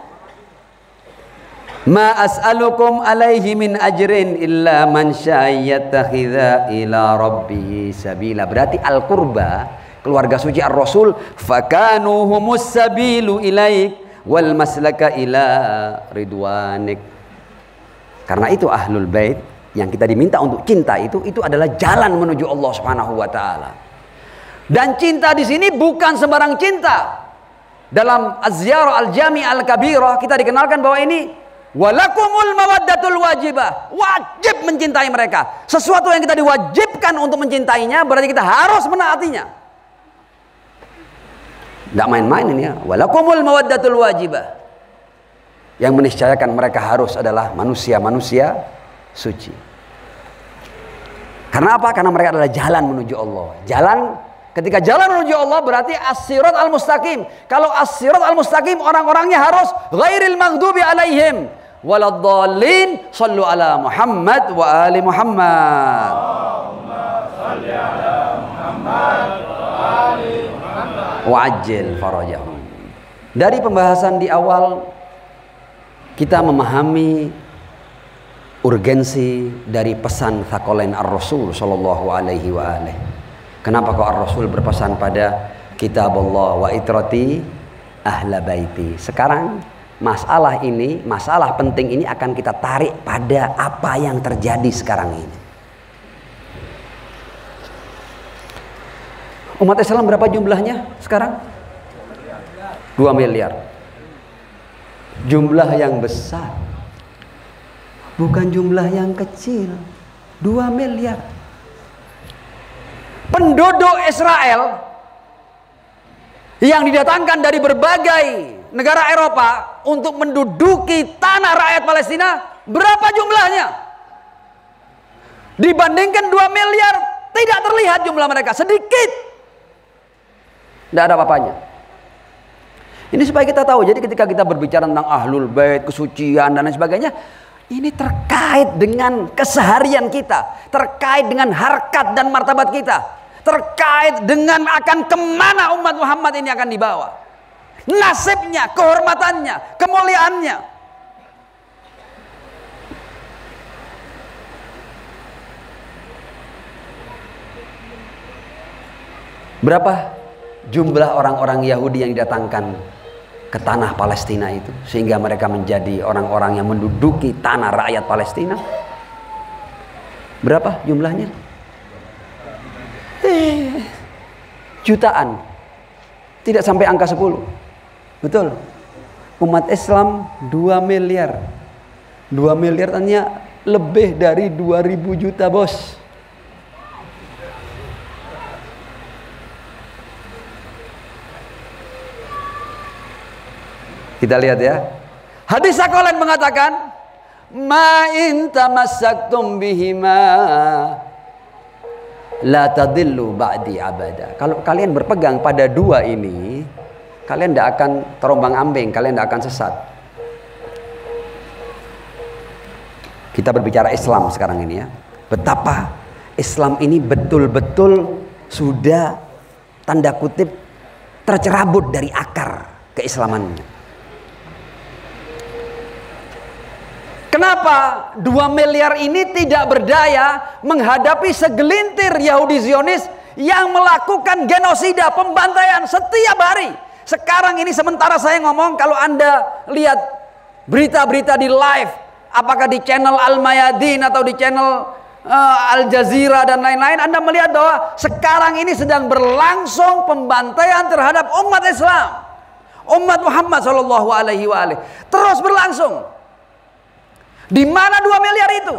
Ma as'alukum alaihi min ajrin illa man syaiyattakhidha ila rabbih sabila. Berarti al-qurba, keluarga suci ar-Rasul, fakanu humus sabilu ilaik wal maslaka ila ridwanik. Karena itu ahlul bait yang kita diminta untuk cinta itu adalah jalan menuju Allah Subhanahu wa taala. Dan cinta di sini bukan sembarang cinta. Dalam Az-Ziyarah Al-Jami' Al-Kabirah kita dikenalkan bahwa ini walakumul mawaddatul wajibah, wajib mencintai mereka. Sesuatu yang kita diwajibkan untuk mencintainya berarti kita harus menaatinya. Tidak main-main ini ya. Walakumul mawaddatul wajibah. Yang meniscayakan mereka harus adalah manusia-manusia suci. Karena apa? Karena mereka adalah jalan menuju Allah. Ketika jalan menuju Allah berarti as-sirat al-mustaqim. Kalau as-sirat al-mustaqim orang-orangnya harus ghairil maghdubi alaihim waladdallin. Shallu ala Muhammad wa ali Muhammad. Allahumma shalli ala Muhammad wa ali Muhammad. Wa'ajjil farajahum. Dari pembahasan di awal kita memahami urgensi dari pesan Thaqalain ar-Rasul sallallahu alaihi wa alihi. Kenapa kok ar-Rasul berpesan pada kitab Allah wa itrati ahla baiti. Sekarang masalah penting ini akan kita tarik pada apa yang terjadi sekarang ini. Umat Islam berapa jumlahnya sekarang? 2 miliar. Jumlah yang besar. Bukan jumlah yang kecil. 2 miliar. Penduduk Israel yang didatangkan dari berbagai negara Eropa untuk menduduki tanah rakyat Palestina, berapa jumlahnya? Dibandingkan 2 miliar, tidak terlihat jumlah mereka, sedikit. Tidak ada apa-apanya. Ini supaya kita tahu, jadi ketika kita berbicara tentang ahlul bait, kesucian dan lain sebagainya, ini terkait dengan keseharian kita, terkait dengan harkat dan martabat kita, terkait dengan akan kemana umat Muhammad ini akan dibawa, nasibnya, kehormatannya, kemuliaannya. Berapa jumlah orang-orang Yahudi yang didatangkan ke tanah Palestina itu sehingga mereka menjadi orang-orang yang menduduki tanah rakyat Palestina? Berapa jumlahnya? Jutaan. Tidak sampai angka 10. Betul. Umat Islam 2 miliar. 2 miliar tanya lebih dari 2000 juta, bos. Kita lihat ya. Hadis Thaqalain mengatakan, "Ma in tamassaktum bihima la tadillu ba'di abada." Kalau kalian berpegang pada 2 ini, kalian tidak akan terombang-ambing, kalian tidak akan sesat. Kita berbicara Islam sekarang ini ya. Betapa Islam ini betul-betul sudah tanda kutip tercerabut dari akar keislamannya. Kenapa 2 miliar ini tidak berdaya menghadapi segelintir Yahudi Zionis yang melakukan genosida, pembantaian setiap hari? Sekarang ini sementara saya ngomong, kalau Anda lihat berita-berita di live, apakah di channel Al-Mayadin atau di channel Al Jazeera dan lain-lain, Anda melihat bahwa sekarang ini sedang berlangsung pembantaian terhadap umat Islam, umat Muhammad Shallallahu Alaihi Wasallam, terus berlangsung. Di mana 2 miliar itu?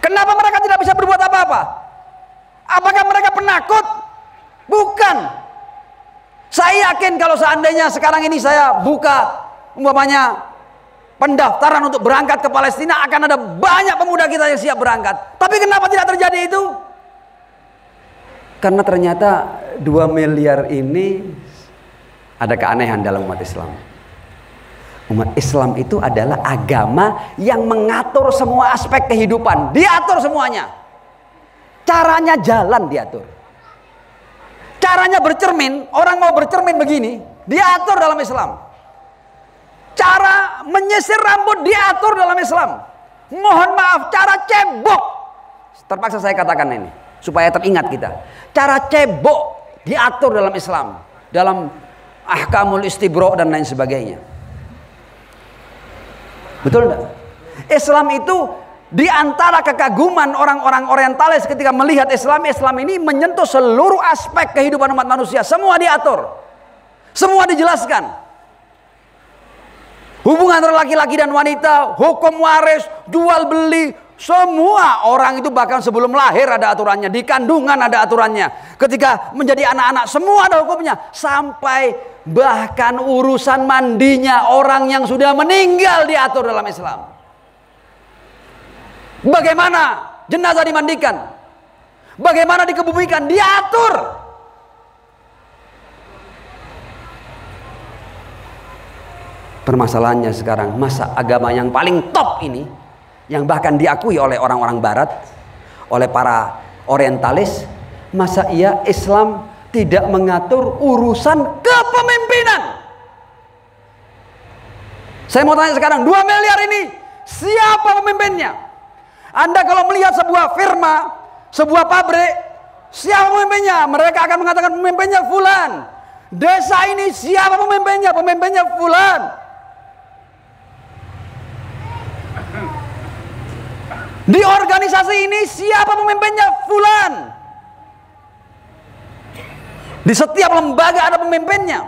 Kenapa mereka tidak bisa berbuat apa-apa? Apakah mereka penakut? Bukan. Saya yakin kalau seandainya sekarang ini saya buka umpamanya pendaftaran untuk berangkat ke Palestina, akan ada banyak pemuda kita yang siap berangkat. Tapi kenapa tidak terjadi itu? Karena ternyata 2 miliar ini ada keanehan dalam umat Islam. Umat Islam itu adalah agama yang mengatur semua aspek kehidupan. Diatur semuanya. Caranya jalan diatur. Caranya bercermin, orang mau bercermin begini, diatur dalam Islam. cara menyisir rambut diatur dalam Islam. Mohon maaf, cara cebok, terpaksa saya katakan ini supaya teringat kita. Cara cebok diatur dalam Islam, dalam ahkamul istibro dan lain sebagainya. Betul enggak? Islam itu di antara kekaguman orang-orang orientalis ketika melihat Islam, Islam ini menyentuh seluruh aspek kehidupan umat manusia. Semua diatur, semua dijelaskan. Hubungan antara laki-laki dan wanita, hukum waris, jual beli, semua orang itu bahkan sebelum lahir ada aturannya, di kandungan ada aturannya, ketika menjadi anak-anak semua ada hukumnya, sampai bahkan urusan mandinya orang yang sudah meninggal diatur dalam Islam. Bagaimana jenazah dimandikan, bagaimana dikebumikan, diatur. Permasalahannya sekarang, masa agama yang paling top ini, yang bahkan diakui oleh orang-orang barat, oleh para orientalis, masa iya Islam tidak mengatur urusan kepemimpinan? Saya mau tanya sekarang, 2 miliar ini siapa pemimpinnya? Anda kalau melihat sebuah firma, sebuah pabrik, siapa pemimpinnya? Mereka akan mengatakan pemimpinnya fulan. Desa ini siapa pemimpinnya? Pemimpinnya fulan. Di organisasi ini siapa pemimpinnya? Fulan. Di setiap lembaga ada pemimpinnya.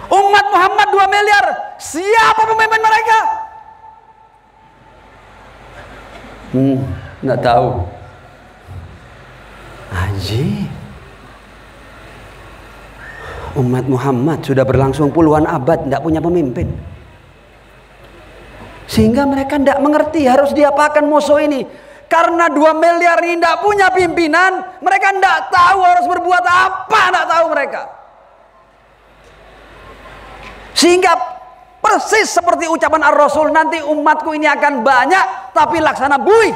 Umat Muhammad 2 miliar, siapa pemimpin mereka? Nggak tahu. Haji, umat Muhammad sudah berlangsung puluhan abad nggak punya pemimpin, sehingga mereka tidak mengerti harus diapakan musuh ini. Karena 2 miliar ini tidak punya pimpinan, mereka tidak tahu harus berbuat apa, tidak tahu mereka. Sehingga persis seperti ucapan Ar-Rasul, nanti umatku ini akan banyak tapi laksana buih.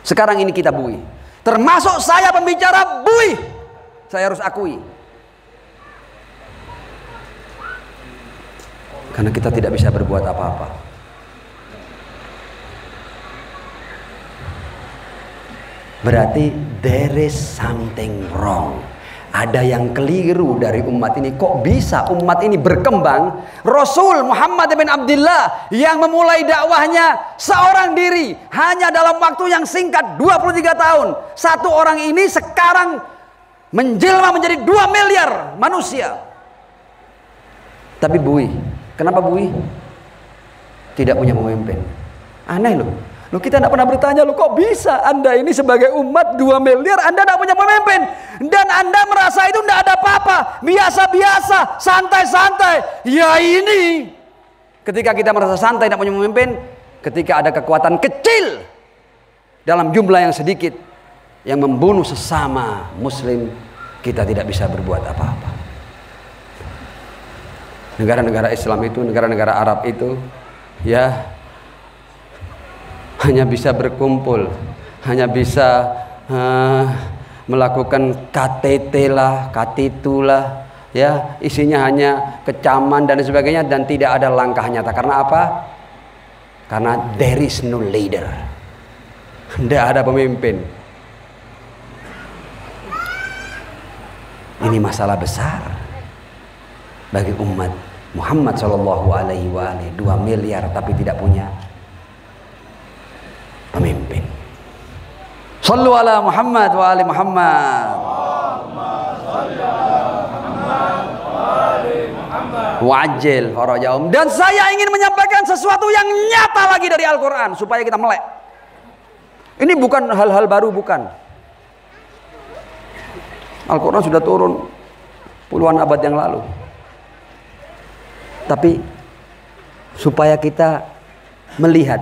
Sekarang ini kita buih, termasuk saya pembicara buih, saya harus akui. Karena kita tidak bisa berbuat apa-apa. Berarti there is something wrong. Ada yang keliru dari umat ini. Kok bisa umat ini berkembang? Rasul Muhammad bin Abdullah yang memulai dakwahnya seorang diri, hanya dalam waktu yang singkat 23 tahun. Satu orang ini sekarang menjelma menjadi 2 miliar manusia. Tapi buih. Kenapa buih? Tidak punya pemimpin. Aneh loh. Loh, kita tidak pernah bertanya, loh kok bisa Anda ini sebagai umat 2 miliar Anda tidak punya pemimpin, dan Anda merasa itu tidak ada apa-apa, biasa-biasa, santai-santai. Ya ini ketika kita merasa santai tidak punya pemimpin, ketika ada kekuatan kecil dalam jumlah yang sedikit yang membunuh sesama muslim, kita tidak bisa berbuat apa-apa. Negara-negara Islam itu, negara-negara Arab itu, ya hanya bisa berkumpul, hanya bisa melakukan KTT lah, KTITU lah, ya isinya hanya kecaman dan sebagainya, dan tidak ada langkah nyata. Karena apa? Karena there is no leader, tidak ada pemimpin. Ini masalah besar bagi umat Muhammad Shallallahu Alaihi Wasallam. 2 miliar tapi tidak punya pemimpin. Sallu ala Muhammad wa ali Muhammad. Wa'ajil farajahum. Dan saya ingin menyampaikan sesuatu yang nyata lagi dari Al-Quran supaya kita melek. Ini bukan hal-hal baru, bukan. Al-Quran sudah turun puluhan abad yang lalu. Tapi supaya kita melihat,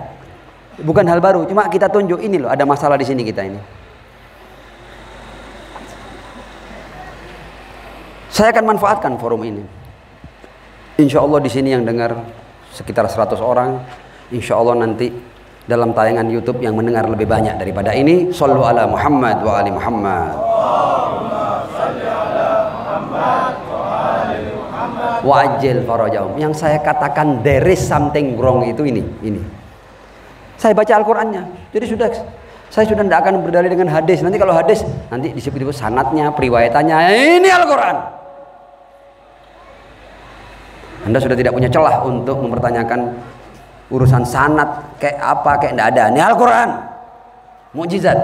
bukan hal baru, cuma kita tunjuk ini loh, ada masalah di sini kita ini. Saya akan manfaatkan forum ini. Insya Allah di sini yang dengar sekitar 100 orang. Insya Allah nanti dalam tayangan YouTube yang mendengar lebih banyak daripada ini. Sallu ala Muhammad wa ali Muhammad. Allahumma salli ala Muhammad. wa'ajil farajahum. Yang saya katakan there is something wrong itu ini. Saya baca Al-Qur'annya. Jadi saya sudah tidak akan berdalil dengan hadis. Nanti kalau hadis nanti disebut sanadnya, periwayatannya. Ini Al-Qur'an. Anda sudah tidak punya celah untuk mempertanyakan urusan sanad kayak apa, kayak tidak ada. Ini Al-Qur'an. Mukjizat.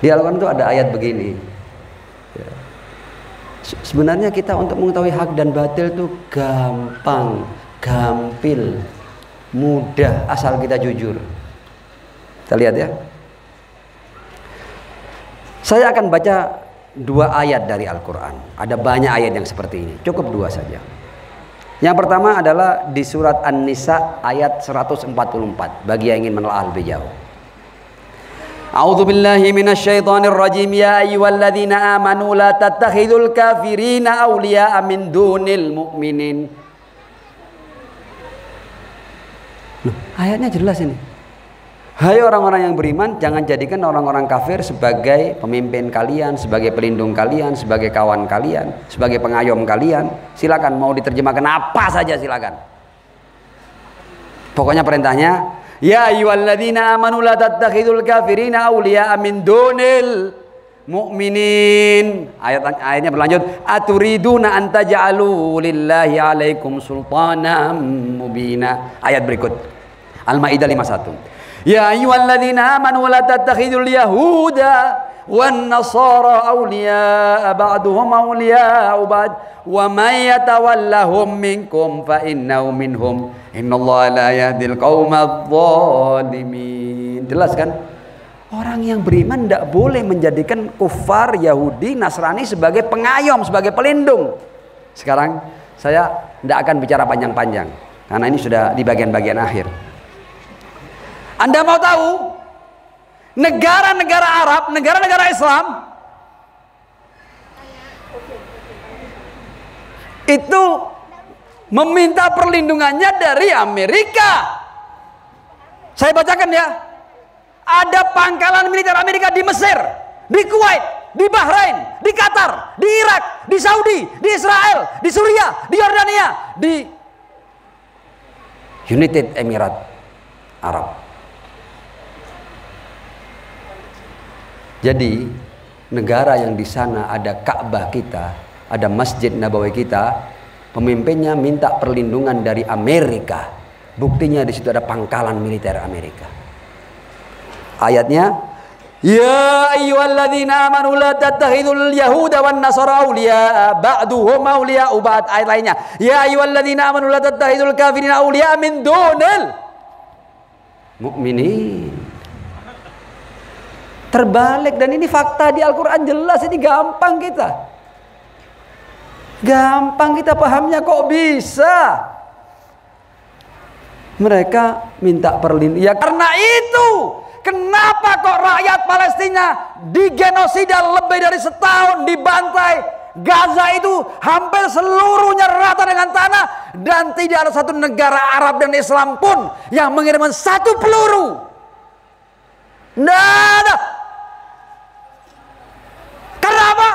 Di Al-Qur'an itu ada ayat begini. Sebenarnya kita untuk mengetahui hak dan batil itu gampang, gampil, mudah asal kita jujur. Kita lihat ya. Saya akan baca 2 ayat dari Al-Quran. Ada banyak ayat yang seperti ini. Cukup 2 saja. Yang pertama adalah di surat An-Nisa ayat 144. Bagi yang ingin menelaah lebih jauh. A'udzu billahi minasyaitonir rajim. Ya ayyuhalladzina amanu la tattakhidul kafirina awliya'a min dunil mu'minin. Ayatnya jelas ini. Hai orang-orang yang beriman, jangan jadikan orang-orang kafir sebagai pemimpin kalian, sebagai pelindung kalian, sebagai kawan kalian, sebagai pengayom kalian. Silakan mau diterjemahkan apa saja silakan. Pokoknya perintahnya, ya ayyuhalladzina amanu la tattakhidul kafirina awliya'a min dunil mu'minin. Ayatnya berlanjut, aturiduna an taj'alu lillahi 'alaikum sultanan mubina. Ayat berikut Al-Maidah 51. Ya ayyuhalladzina amanu la tattakhidul yahuda wan nasara awliya'a ba'duhum awliya'u ba'd wa may yatawallahum minkum fa innahu minhum innallaha la yahdil qaumadz zalimin. Jelas kan? Orang yang beriman tidak boleh menjadikan kufar, Yahudi, Nasrani sebagai pengayom, sebagai pelindung. Sekarang saya tidak akan bicara panjang-panjang karena ini sudah di bagian-bagian akhir. Anda mau tahu negara-negara Arab, negara-negara Islam itu meminta perlindungannya dari Amerika. Saya bacakan ya. Ada pangkalan militer Amerika di Mesir, di Kuwait, di Bahrain, di Qatar, di Irak, di Saudi, di Israel, di Suriah, di Yordania, di United Emirat Arab. Jadi negara yang di sana ada Ka'bah kita, ada Masjid Nabawi kita, pemimpinnya minta perlindungan dari Amerika. Buktinya di situ ada pangkalan militer Amerika. Ayatnya, ya ayyuhalladzina amanu la tattakhidul yahuda wan nasara awliya'a ba'duhum awliya'u ba'd. Ayat lainnya, ya ayyuhalladzina amanu la tattakhidul kafirina awliya'a min dunil mu'minin. Terbalik, dan ini fakta di Al-Quran jelas. Ini gampang kita pahamnya. Kok bisa mereka minta perlindungan? Ya karena itu. Kenapa kok rakyat Palestina digenosida lebih dari setahun, dibantai? Gaza itu hampir seluruhnya rata dengan tanah, dan tidak ada satu negara Arab dan Islam pun yang mengirimkan satu peluru. Nggak ada. Karena apa?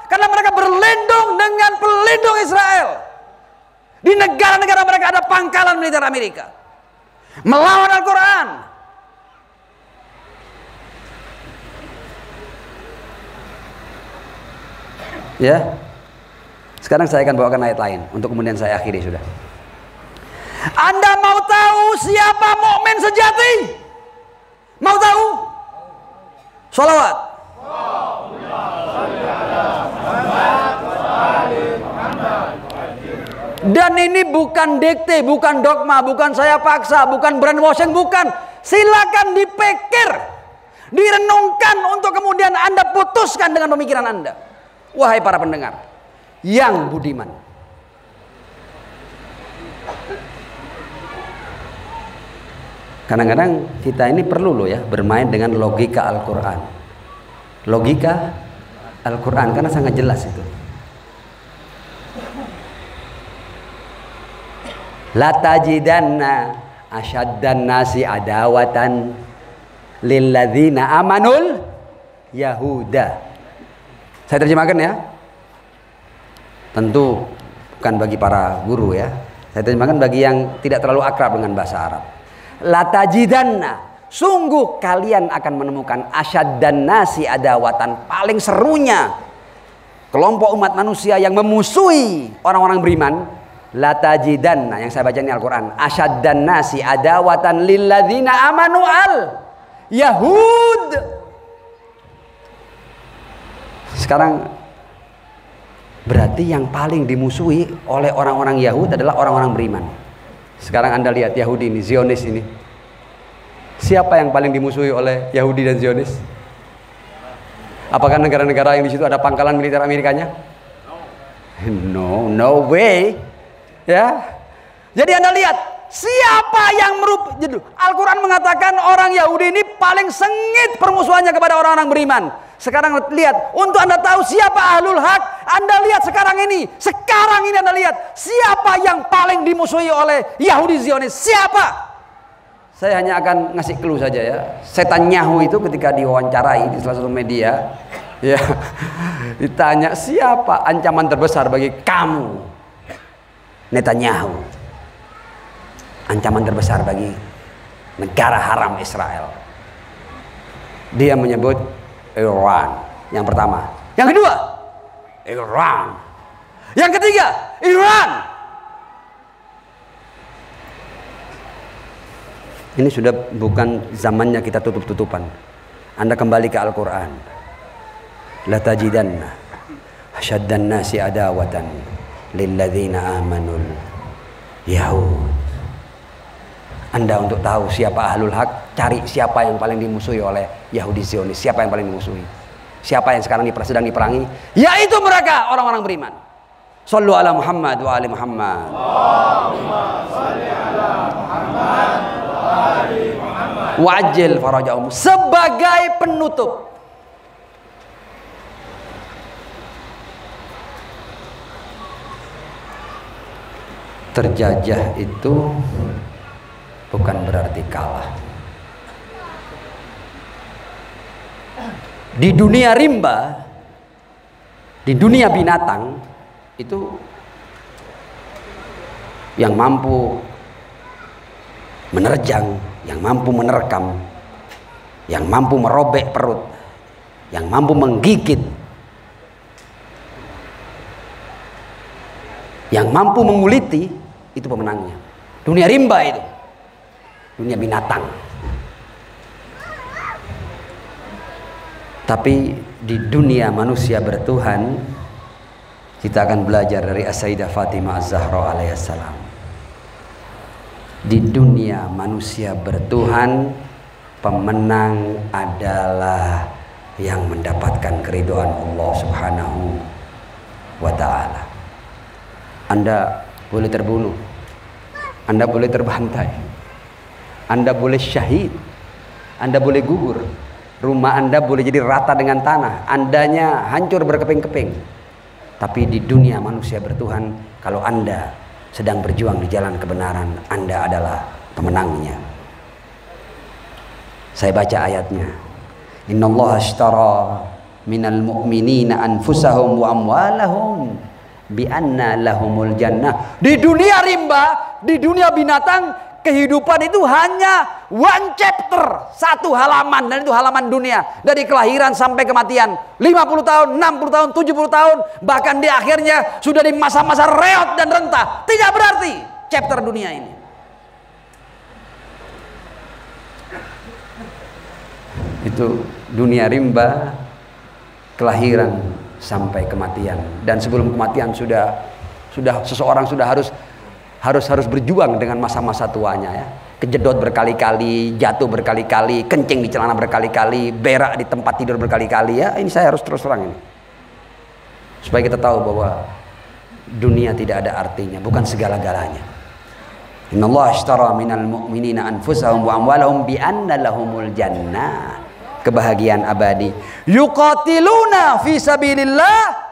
Karena mereka berlindung dengan pelindung Israel. Di negara-negara mereka ada pangkalan militer Amerika. Melawan Al-Quran. Ya. Sekarang saya akan bawakan ayat lain untuk kemudian saya akhiri sudah. Anda mau tahu siapa mukmin sejati? Mau tahu? Sholawat. Dan ini bukan dikte, bukan dogma, bukan saya paksa, bukan brainwashing, bukan. Silakan dipikir, direnungkan untuk kemudian Anda putuskan dengan pemikiran Anda. Wahai para pendengar yang budiman. Kadang-kadang kita ini perlu loh ya bermain dengan logika Al-Quran. Logika Al-Quran karena sangat jelas itu. La tajidanna asyaddan nasi adawatan lilladzina amanul yahuda. Saya terjemahkan ya. Tentu bukan bagi para guru ya. Saya terjemahkan bagi yang tidak terlalu akrab dengan bahasa Arab. Latajidanna, sungguh kalian akan menemukan asyaddan nasi adawatan, paling serunya kelompok umat manusia yang memusuhi orang-orang beriman. Latajidanna, yang saya baca ini Al-Quran, asyaddan nasi adawatan lilladzina amanu al Yahud. Sekarang berarti yang paling dimusuhi oleh orang-orang Yahudi adalah orang-orang beriman. Sekarang Anda lihat Yahudi ini, Zionis ini. Siapa yang paling dimusuhi oleh Yahudi dan Zionis? Apakah negara-negara yang di situ ada pangkalan militer Amerikanya? No, no way. Ya. Jadi Anda lihat, siapa yang Al-Quran mengatakan orang Yahudi ini paling sengit permusuhannya kepada orang-orang beriman. Sekarang lihat, untuk Anda tahu siapa ahlul haq, Anda lihat sekarang ini Anda lihat siapa yang paling dimusuhi oleh Yahudi Zionis. Siapa? Saya hanya akan ngasih clue saja ya. Netanyahu itu ketika diwawancarai di salah satu media, ya, ditanya siapa ancaman terbesar bagi kamu? Netanyahu. Ancaman terbesar bagi negara haram Israel. Dia menyebut Iran yang pertama. Yang kedua, Iran. Yang ketiga, Iran. Ini sudah bukan zamannya kita tutup-tutupan. Anda kembali ke Al-Quran. La tajidanna asyaddan nasi adawatan lilladzina amanul Yahud. Anda untuk tahu siapa ahlul haq, cari siapa yang paling dimusuhi oleh Yahudi Zionis. Siapa yang paling dimusuhi? Siapa yang sekarang sedang diperangi? Yaitu mereka, orang-orang beriman. Shallu ala Muhammad wa ali Muhammad. Allahumma shalli ala Muhammad wa ali Muhammad. Wa'ajil farajahum. Sebagai penutup, terjajah itu bukan berarti kalah. Di dunia rimba, di dunia binatang itu yang mampu menerjang, yang mampu menerkam, yang mampu merobek perut, yang mampu menggigit, yang mampu menguliti, itu pemenangnya. Dunia rimba itu, dunia binatang. Tapi di dunia manusia bertuhan, kita akan belajar dari As-Sayyidah Fatimah Az-Zahra alaihissalam. Di dunia manusia bertuhan, pemenang adalah yang mendapatkan keridhaan Allah Subhanahu wa ta'ala. Anda boleh terbunuh, Anda boleh terbantai, Anda boleh syahid, Anda boleh gugur, rumah Anda boleh jadi rata dengan tanah, Andanya hancur berkeping-keping. Tapi di dunia manusia bertuhan, kalau Anda sedang berjuang di jalan kebenaran, Anda adalah pemenangnya. Saya baca ayatnya. Innallaha ashtara minal mu'minina anfusahum wa amwalahum bi anna lahumul jannah. Di dunia rimba, di dunia binatang, kehidupan itu hanya one chapter, satu halaman, dan itu halaman dunia. Dari kelahiran sampai kematian, 50 tahun, 60 tahun, 70 tahun, bahkan di akhirnya sudah di masa-masa reot dan rentah. Tidak berarti chapter dunia ini. Itu dunia rimba, kelahiran sampai kematian. Dan sebelum kematian sudah seseorang sudah harus berjuang dengan masa-masa tuanya ya. Kejedot berkali-kali, jatuh berkali-kali, kencing di celana berkali-kali, berak di tempat tidur berkali-kali ya. Ini saya harus terus terang ini. Supaya kita tahu bahwa dunia tidak ada artinya, bukan segala-galanya. Innallaha ashtara minal mu'minina anfusahum wa amwalahum bi anna lahumul jannah. Kebahagiaan abadi. Yuqatiluna fi sabilillah,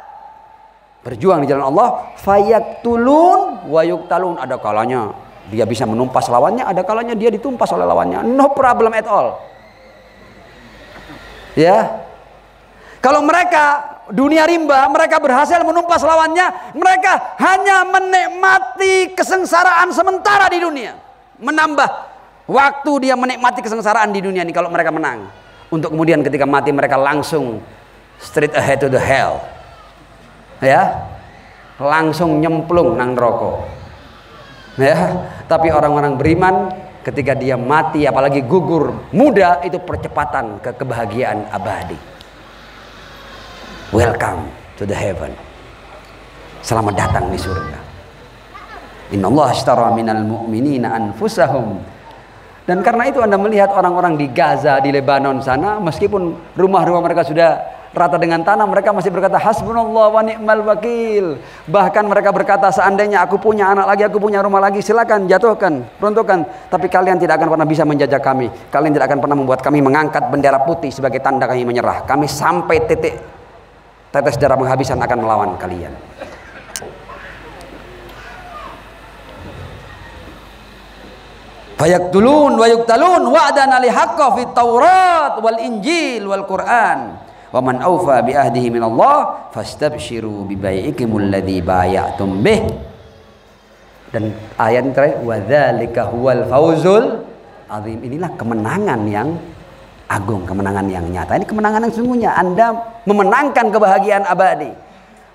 berjuang di jalan Allah, fayaktulun wa yuktalun. Ada kalanya dia bisa menumpas lawannya, ada kalanya dia ditumpas oleh lawannya. No problem at all. Ya. Kalau mereka dunia rimba, mereka berhasil menumpas lawannya, mereka hanya menikmati kesengsaraan sementara di dunia, menambah waktu dia menikmati kesengsaraan di dunia ini kalau mereka menang, untuk kemudian ketika mati mereka langsung straight ahead to the hell, ya, langsung nyemplung nang neraka, ya. Tapi orang-orang beriman ketika dia mati, apalagi gugur muda, itu percepatan ke kebahagiaan abadi. Welcome to the heaven. Selamat datang di surga. Innallaha ashtara minal mu'minina anfusahum. Dan karena itu Anda melihat orang-orang di Gaza, di Lebanon sana, meskipun rumah-rumah mereka sudah rata dengan tanah, mereka masih berkata hasbunallah wa ni'mal wakil. Bahkan mereka berkata, seandainya aku punya anak lagi, aku punya rumah lagi, silakan jatuhkan, runtuhkan, tapi kalian tidak akan pernah bisa menjajah kami. Kalian tidak akan pernah membuat kami mengangkat bendera putih sebagai tanda kami menyerah. Kami sampai titik tetes darah penghabisan akan melawan kalian. Fayaktulun wa yuktalun wa'dan ali haqqa fit Taurat wal Injil wal Quran. Wa man awfa bi ahdihi min Allah fastabshiru bi bai'ikimul ladzi bay'atum bih. Dan ayat terakhir wa dzalika huwal fauzul azim. Inilah kemenangan yang agung, kemenangan yang nyata. Ini kemenangan yang sesungguhnya. Anda memenangkan kebahagiaan abadi,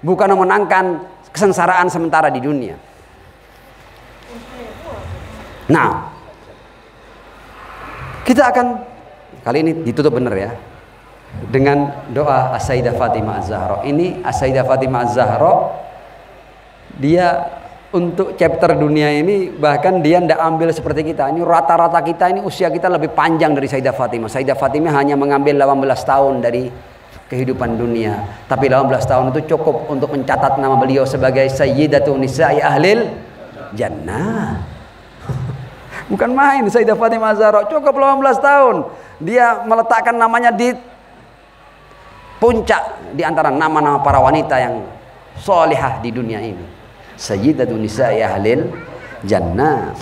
bukan memenangkan kesengsaraan sementara di dunia. Nah, kita akan kali ini ditutup benar ya, dengan doa As-Sayyidah Fatimah Az-Zahra. Ini As-Sayyidah Fatimah Az-Zahra, dia untuk chapter dunia ini bahkan dia tidak ambil seperti kita. Ini rata-rata kita ini usia kita lebih panjang dari Sayyidah Fatimah. Sayyidah Fatimah hanya mengambil 18 tahun dari kehidupan dunia, tapi 18 tahun itu cukup untuk mencatat nama beliau sebagai Sayyidatun Nisa'i Ahlil Jannah. Bukan main Sayyidah Fatimah Az-Zahra, cukup 18 tahun dia meletakkan namanya di puncak di antara nama-nama para wanita yang solihah di dunia ini. Sayyidatun Nisa'i Ahlil Jannah.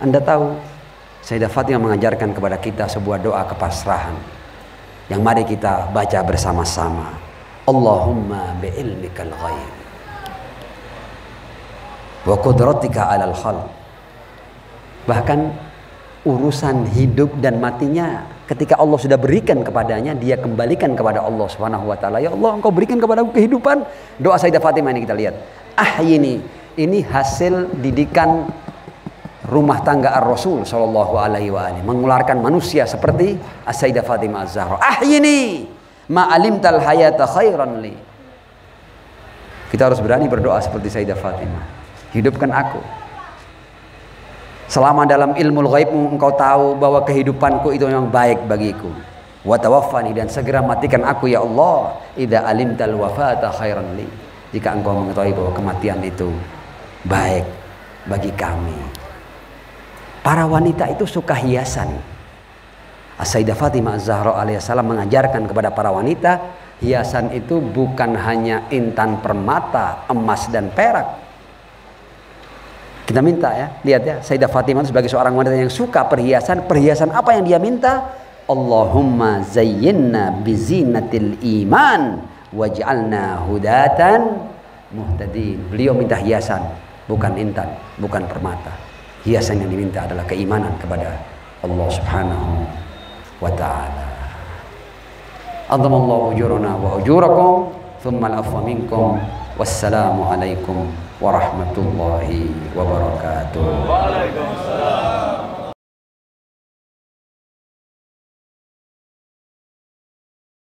Anda tahu, Sayyidah Fatimah mengajarkan kepada kita sebuah doa kepasrahan yang mari kita baca bersama-sama. Allahumma bi'ilmikal ghaib wa qudratika 'alal khalq. Bahkan urusan hidup dan matinya ketika Allah sudah berikan kepadanya, dia kembalikan kepada Allah Subhanahu wa taala. Ya Allah, Engkau berikan kepadaku kehidupan. Doa Sayyidah Fatimah ini kita lihat. Ahyini, ini hasil didikan rumah tangga Ar-Rasul sallallahu alaihi wa alihi, mengeluarkan manusia seperti As-Sayyidah Fatimah Az-Zahra. Ahyini ma alimtal hayata khairan li. Kita harus berani berdoa seperti Sayyidah Fatimah. Hidupkan aku. Selama dalam ilmu ghaibmu engkau tahu bahwa kehidupanku itu memang baik bagiku. Wa tawaffani, dan segera matikan aku ya Allah. Idza alimtal wafata khairan li. Jika engkau mengetahui bahwa kematian itu baik bagi kami. Para wanita itu suka hiasan. As-Sayyidah Fatimah Az-Zahra alaihissalam mengajarkan kepada para wanita, hiasan itu bukan hanya intan permata, emas dan perak. Kita minta ya, lihat ya, Sayyidah Fatimah sebagai seorang wanita yang suka perhiasan. Perhiasan apa yang dia minta? Allahumma zayyinna bizinatil iman waj'alna hudatan muhtadin. Beliau minta hiasan, bukan intan, bukan permata. Hiasan yang diminta adalah keimanan kepada Allah Subhanahu wa ta'ala. Adzamallahu ujurana wa ujurakum, thumma al-afwa minkum. Wassalamu alaikum warahmatullahi wabarakatuh. Waalaikumsalam.